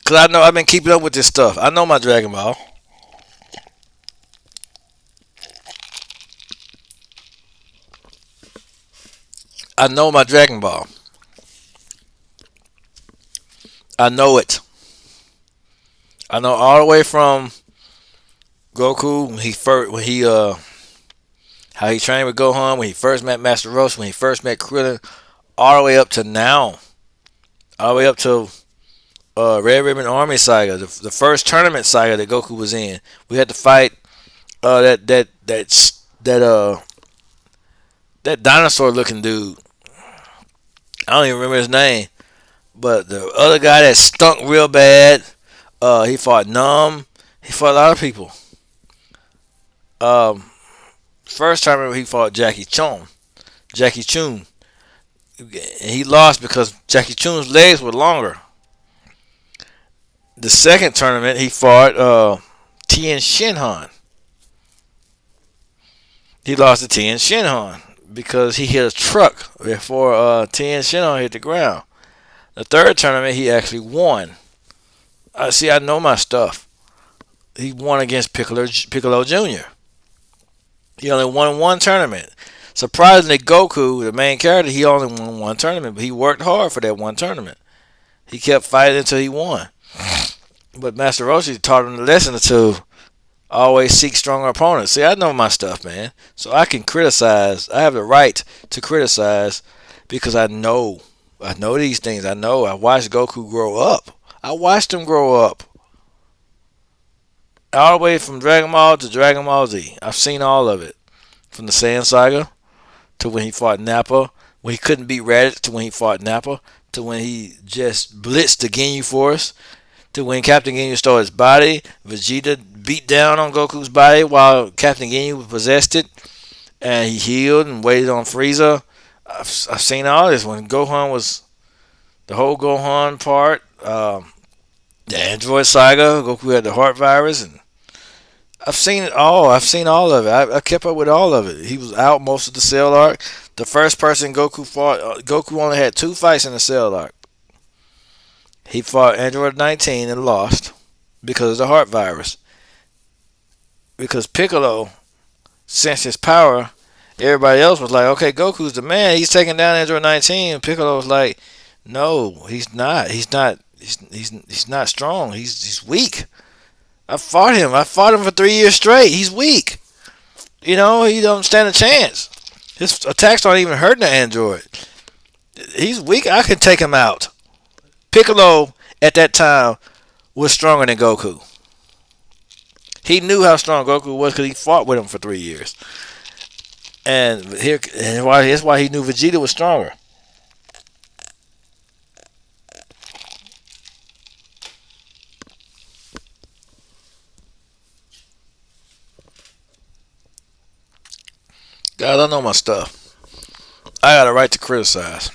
Cause I know I've been keeping up with this stuff. I know my Dragon Ball. I know my Dragon Ball. I know it. I know all the way from Goku when he How he trained with Gohan when he first met Master Roshi, when he first met Krillin, all the way up to now, all the way up to Red Ribbon Army Saga, the first tournament saga that Goku was in. We had to fight that that dinosaur looking dude. I don't even remember his name, but the other guy that stunk real bad. He fought Numb. He fought a lot of people. Um, First time he fought Jackie Chun. Jackie Chun. And he lost because Jackie Chun's legs were longer. The second tournament he fought Tien Shinhan. He lost to Tien Shinhan because he hit a truck before Tien Shinhan hit the ground. The third tournament he actually won. I know my stuff. He won against Piccolo Jr. He only won one tournament. Surprisingly, Goku, the main character, he only won one tournament, but he worked hard for that one tournament. He kept fighting until he won. But Master Roshi taught him the lesson to always seek stronger opponents. See, I know my stuff, man. So I can criticize. I have the right to criticize because I know. I know these things. I know. I watched Goku grow up. I watched him grow up. All the way from Dragon Ball to Dragon Ball Z. I've seen all of it. From the Saiyan Saga to when he fought Nappa, when he couldn't beat Raditz, to when he fought Nappa, to when he just blitzed the Ginyu Force, to when Captain Ginyu stole his body, Vegeta beat down on Goku's body while Captain Ginyu possessed it, and he healed and waited on Frieza. I've seen all this. When Gohan was the whole Gohan part, the Android Saga, Goku had the heart virus, and I've seen it all. I've seen all of it. I kept up with all of it. He was out most of the Cell arc. The first person Goku fought, Goku only had 2 fights in the Cell arc. He fought Android 19 and lost because of the heart virus. Because Piccolo sensed his power, everybody else was like, okay, Goku's the man. He's taking down Android 19. And Piccolo was like, no, he's not. He's not. He's not strong. He's weak. I fought him for 3 years straight. He's weak. He don't stand a chance. His attacks aren't even hurting the android. He's weak. I can take him out. Piccolo at that time was stronger than Goku. He knew how strong Goku was because he fought with him for 3 years. And that's why he knew Vegeta was stronger. Guys, I know my stuff. I got a right to criticize.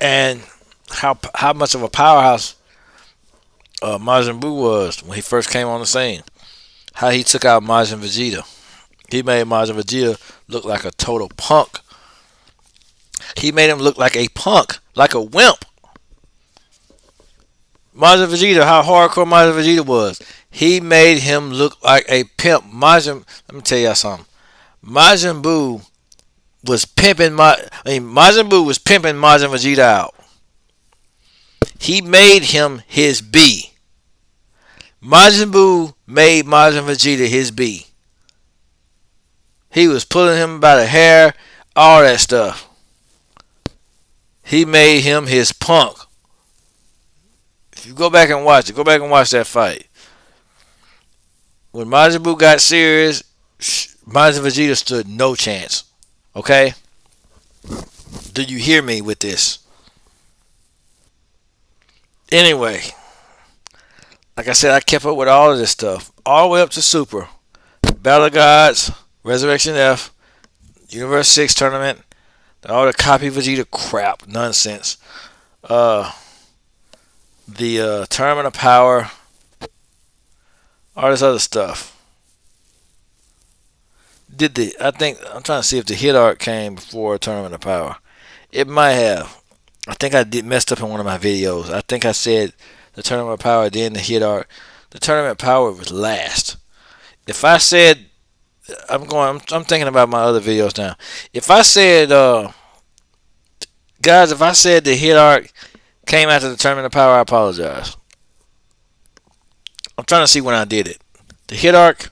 And how much of a powerhouse Majin Buu was when he first came on the scene. How he took out Majin Vegeta. He made Majin Vegeta look like a total punk. He made him look like a punk, like a wimp. Majin Vegeta, how hardcore Majin Vegeta was. He made him look like a pimp. Let me tell y'all something. Majin Buu was pimping Majin Buu was pimping Majin Vegeta out. He made him his B. Majin Buu made Majin Vegeta his B. He was pulling him by the hair, all that stuff. He made him his punk. If you go back and watch it, go back and watch that fight. When Majin Buu got serious, Majin Vegeta stood no chance. Okay? Do you hear me with this? Anyway, like I said, I kept up with all of this stuff. All the way up to Super. Battle of Gods, Resurrection F, Universe 6 tournament, all the copy Vegeta crap, nonsense. The Tournament of Power, all this other stuff. I'm trying to see if the hit arc came before Tournament of Power. It might have. I think I messed up in one of my videos. I think I said the Tournament of Power, then the hit arc. The Tournament of Power was last. If I said, I'm thinking about my other videos now. If I said, guys, if I said the hit arc came after the Tournament of Power, I apologize. I'm trying to see when I did it. The hit arc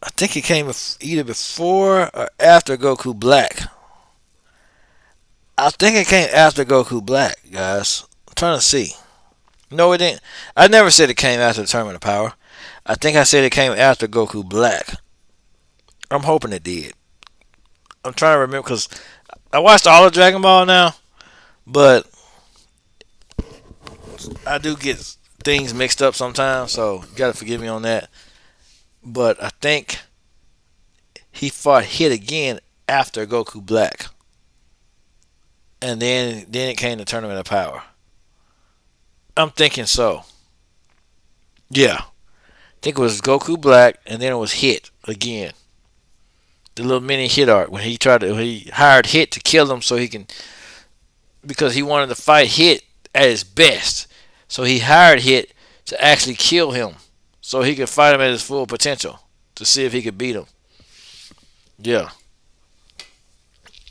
I think it came either before or after Goku Black. I think it came after Goku Black, guys. I'm trying to see. No, it didn't. I never said it came after the Tournament of Power. I think I said it came after Goku Black. I'm hoping it did. I'm trying to remember because I watched all of Dragon Ball now, but I do get things mixed up sometimes, so you gotta forgive me on that. But I think he fought Hit again after Goku Black, and then it came to Tournament of Power. I'm thinking so. Yeah, I think it was Goku Black, and then it was Hit again. The little mini Hit arc when he hired Hit to kill him so he can, because he wanted to fight Hit at his best. So he hired Hit to actually kill him so he could fight him at his full potential to see if he could beat him. Yeah,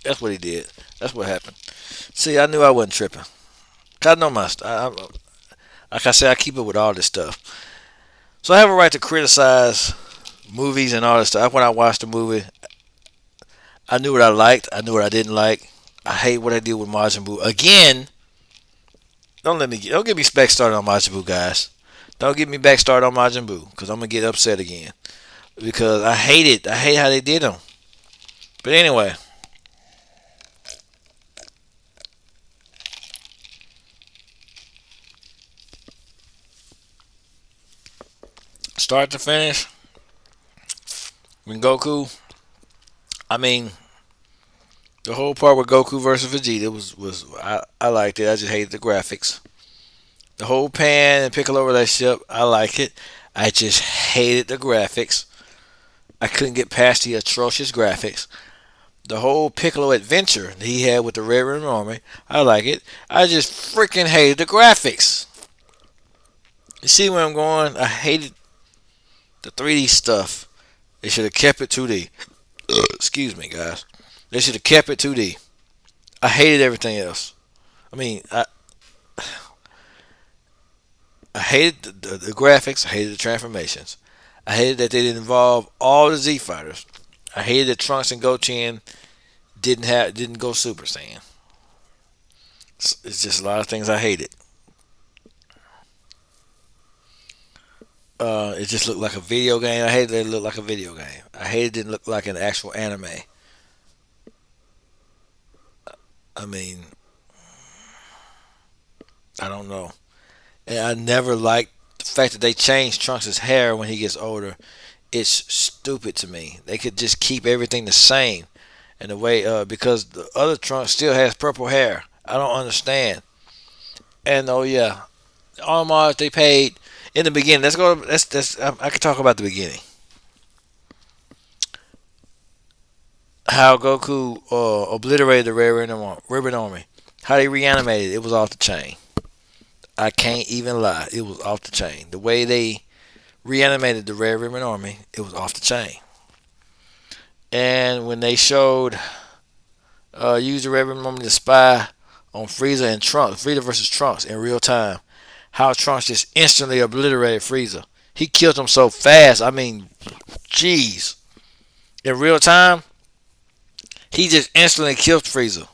that's what he did. That's what happened. See, I knew I wasn't tripping. I know my stuff. Like I said, I keep it with all this stuff. So I have a right to criticize movies and all this stuff. When I watched the movie, I knew what I liked. I knew what I didn't like. I hate what I did with Majin Buu. Again, don't get me back started on Majin Buu, guys. Don't get me back started on Majin Buu, because I'm gonna get upset again. Because I hate it. I hate how they did him. But anyway, start to finish, when Goku, I mean, the whole part with Goku versus Vegeta was I liked it. I just hated the graphics. The whole Pan and Piccolo relationship, I like it. I just hated the graphics. I couldn't get past the atrocious graphics. The whole Piccolo adventure that he had with the Red Ribbon Army, I like it. I just freaking hated the graphics. You see where I'm going? I hated the 3D stuff. They should have kept it 2D. Excuse me, guys. They should have kept it 2D. I hated everything else. I mean, I hated the graphics. I hated the transformations. I hated that they didn't involve all the Z fighters. I hated that Trunks and Goten didn't go Super Saiyan. It's just a lot of things I hated. It just looked like a video game. I hated that it looked like a video game. I hated it didn't look like an actual anime. I mean, I don't know. And I never liked the fact that they changed Trunks' hair when he gets older. It's stupid to me. They could just keep everything the same. And the way, because the other Trunks still has purple hair. I don't understand. And oh yeah, homage they paid in the beginning. Let's go. I can talk about the beginning. How Goku obliterated the Ribbon Army. How they reanimated it was off the chain. I can't even lie. It was off the chain. The way they reanimated the Red Ribbon Army, it was off the chain. And when they showed use the Red Ribbon Army to spy on Frieza and Trunks, Frieza versus Trunks in real time, how Trunks just instantly obliterated Frieza. He killed him so fast. I mean, jeez. In real time, he just instantly killed Frieza.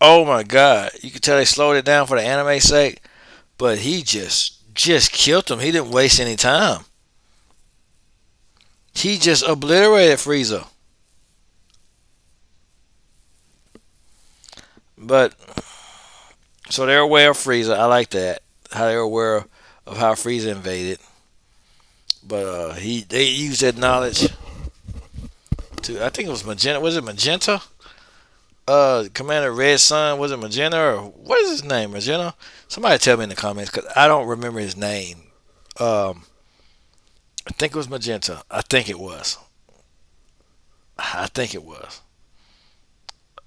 Oh my God. You can tell they slowed it down for the anime sake, but he just killed him. He didn't waste any time. He just obliterated Frieza. But so they're aware of Frieza. I like that. How they're aware of how Frieza invaded. But they used that knowledge to, I think it was Magenta. Was it Magenta? Commander Red Sun, was it Magenta or what is his name? Magenta? Somebody tell me in the comments because I don't remember his name. I think it was Magenta. I think it was.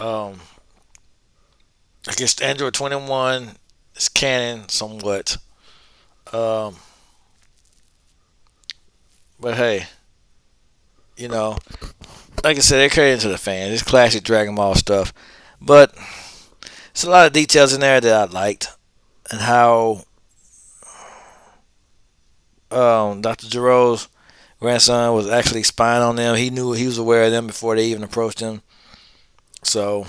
Um, I guess Android 21 is canon somewhat. Um, but hey, you know, like I said, they're carrying to the fans. It's classic Dragon Ball stuff. But there's a lot of details in there that I liked. And how Dr. Giroux grandson was actually spying on them. He was aware of them before they even approached him. So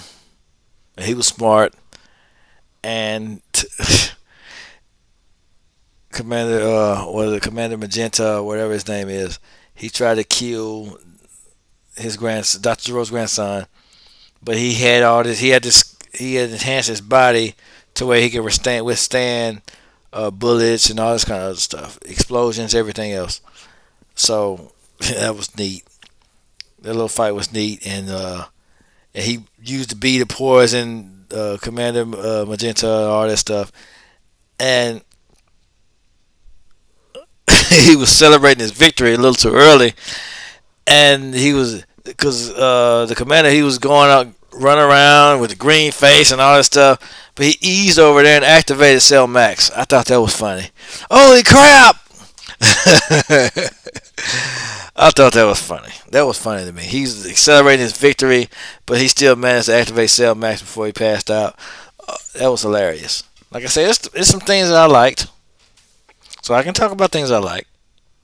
he was smart. And Commander, what is it, Commander Magenta, or whatever his name is, he tried to kill his grandson, Dr. Zero's grandson, but he had all this. He had enhanced his body to where he could withstand bullets and all this kind of other stuff, explosions, everything else. So that was neat. That little fight was neat, and he used the bead of poison, Commander Magenta, and all that stuff, and he was celebrating his victory a little too early, and he was because the commander he was going out running around with the green face and all that stuff, but he eased over there and activated Cell Max. I thought that was funny. Holy crap! I thought that was funny. That was funny to me. He's accelerating his victory, but he still managed to activate Cell Max before he passed out. That was hilarious. Like I said, it's some things that I liked, so I can talk about things I like,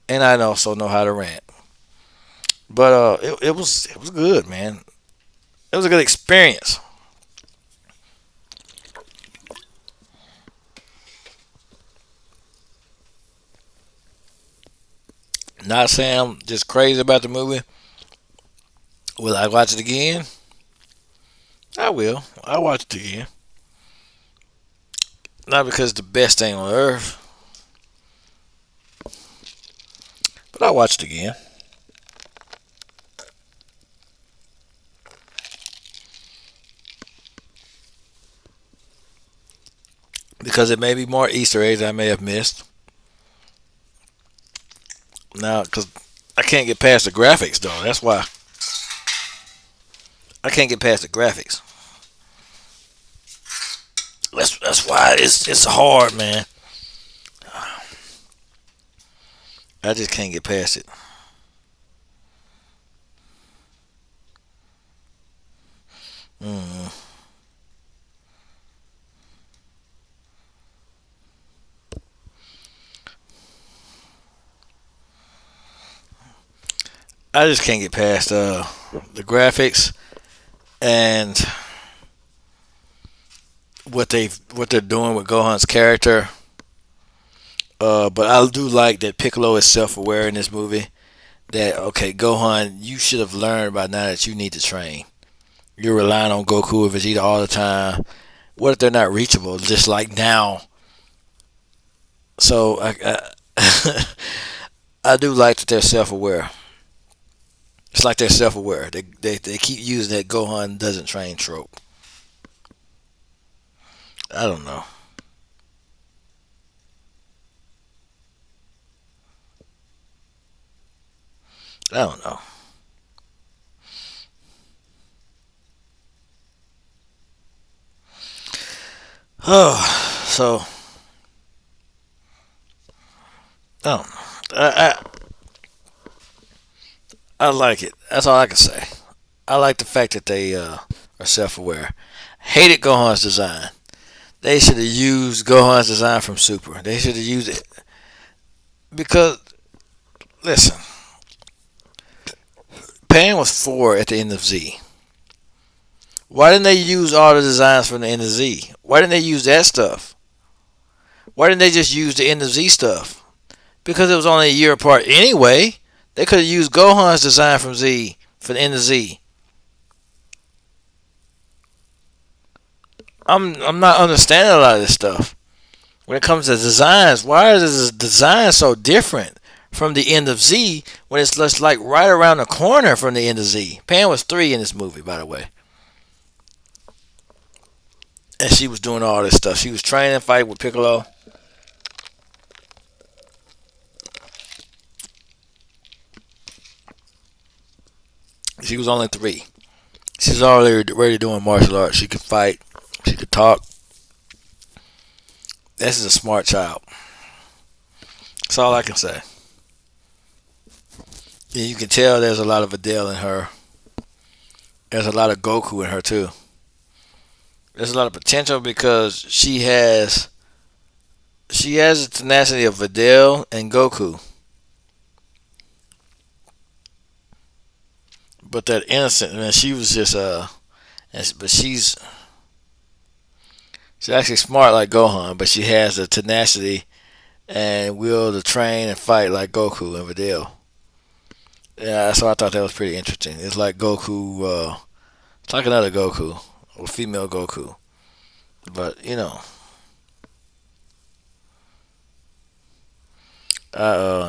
and I also know how to rant. But it was good, man. It was a good experience. Not saying I'm just crazy about the movie. Will I watch it again? I will. I'll watch it again. Not because it's the best thing on earth, but I'll watch it again. Because it may be more Easter eggs I may have missed. Now, because I can't get past the graphics, though. That's why. I can't get past the graphics. That's why it's hard, man. I just can't get past it. Mm. I just can't get past the graphics and what they're doing with Gohan's character. But I do like that Piccolo is self-aware in this movie. That okay, Gohan, you should have learned by now that you need to train. You're relying on Goku and Vegeta all the time. What if they're not reachable? Just like now. So I I do like that they're self-aware. It's like they're self-aware. They keep using that Gohan doesn't train trope. I don't know. I don't know. Oh, so I don't know. I like it. That's all I can say. I like the fact that they are self-aware. Hated Gohan's design. They should have used Gohan's design from Super. They should have used it because listen, Pan was 4 at the end of Z. Why didn't they use all the designs from the end of Z? Why didn't they use that stuff? Why didn't they just use the end of Z stuff? Because it was only a year apart anyway. They could have used Gohan's design from Z for the end of Z. I'm not understanding a lot of this stuff. When it comes to designs, why is this design so different from the end of Z when it's just like right around the corner from the end of Z? Pan was 3 in this movie, by the way. And she was doing all this stuff. She was training, fight with Piccolo. She was only 3. She's already doing martial arts. She could fight. She could talk. This is a smart child. That's all I can say. And you can tell there's a lot of Adele in her. There's a lot of Goku in her too. There's a lot of potential because she has the tenacity of Adele and Goku. But that innocent man, she was just but she's actually smart like Gohan, but she has the tenacity and will to train and fight like Goku and Videl. Yeah, so I thought that was pretty interesting. It's like Goku, it's like another Goku, or female Goku. But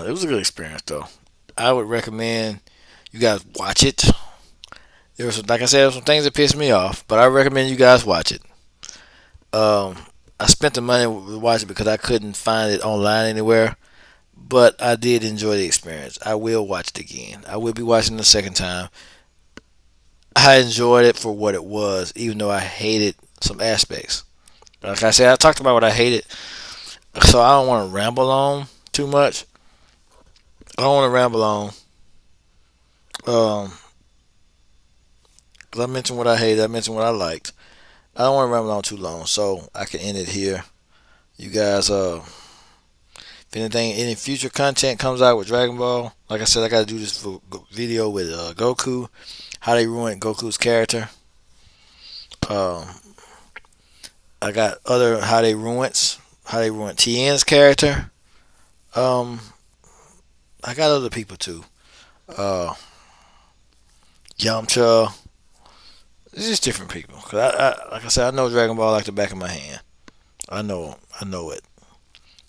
it was a good experience though. I would recommend you guys watch it. There was like I said, there were some things that pissed me off, but I recommend you guys watch it. Um, I spent the money to watch it because I couldn't find it online anywhere, but I did enjoy the experience. I will watch it again. I will be watching it the second time. I enjoyed it for what it was, even though I hated some aspects. Like I said, I talked about what I hated, so I don't want to ramble on too much. I don't want to ramble on. Um, 'Cause I mentioned what I hated, I mentioned what I liked. I don't want to ramble on too long, so I can end it here. You guys, if anything, any future content comes out with Dragon Ball, like I said, I got to do this video with Goku, how they ruined Goku's character. Um, I got other how they ruined Tien's character. Um, I got other people too. Uh, Yamcha. It's just different people. Cause like I said, I know Dragon Ball like the back of my hand. I know it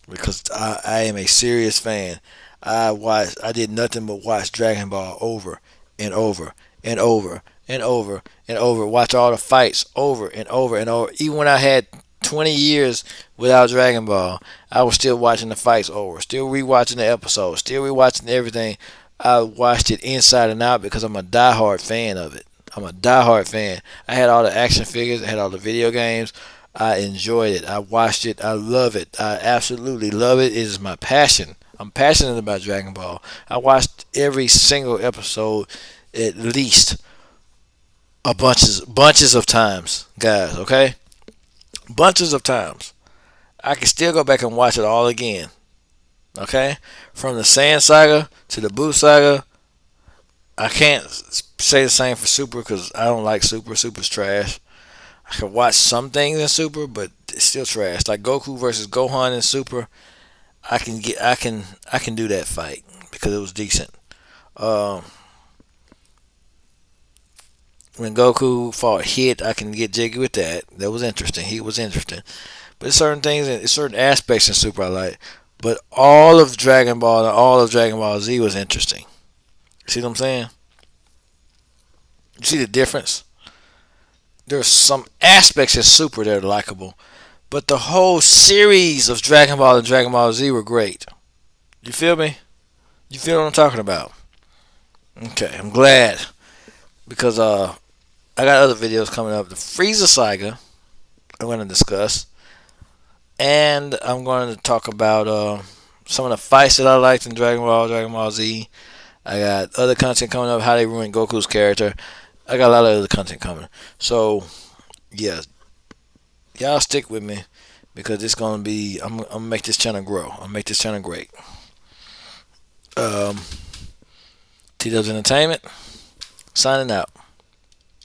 because I am a serious fan. I did nothing but watch Dragon Ball over and over and over and over and over. Watch all the fights over and over and over. Even when I had 20 years without Dragon Ball, I was still watching the fights over, still rewatching the episodes, still rewatching everything. I watched it inside and out because I'm a diehard fan of it. I'm a diehard fan. I had all the action figures, I had all the video games. I enjoyed it. I watched it. I love it. I absolutely love it. It is my passion. I'm passionate about Dragon Ball. I watched every single episode at least bunches of times, guys. Okay, bunches of times. I can still go back and watch it all again. Okay, from the Saiyan saga to the Buu saga. I can't say the same for Super because I don't like Super. Super's trash. I can watch some things in Super, but it's still trash. Like Goku versus Gohan in Super, I can do that fight because it was decent. Um, when Goku fought Hit, I can get jiggy with that. That was interesting. He was interesting. But there's certain things and certain aspects in Super I like. But all of Dragon Ball and all of Dragon Ball Z was interesting. See what I'm saying? You see the difference? There's some aspects in Super that are likable, but the whole series of Dragon Ball and Dragon Ball Z were great. You feel me? You feel what I'm talking about? Okay, I'm glad because I got other videos coming up. The Frieza saga I'm going to discuss, and I'm going to talk about some of the fights that I liked in Dragon Ball Z. I got other content coming up, how they ruined Goku's character. I got a lot of other content coming. So, yeah, y'all stick with me because it's gonna be. I'm gonna make this channel grow. I'm gonna make this channel great. Um, T Dubs Entertainment signing out.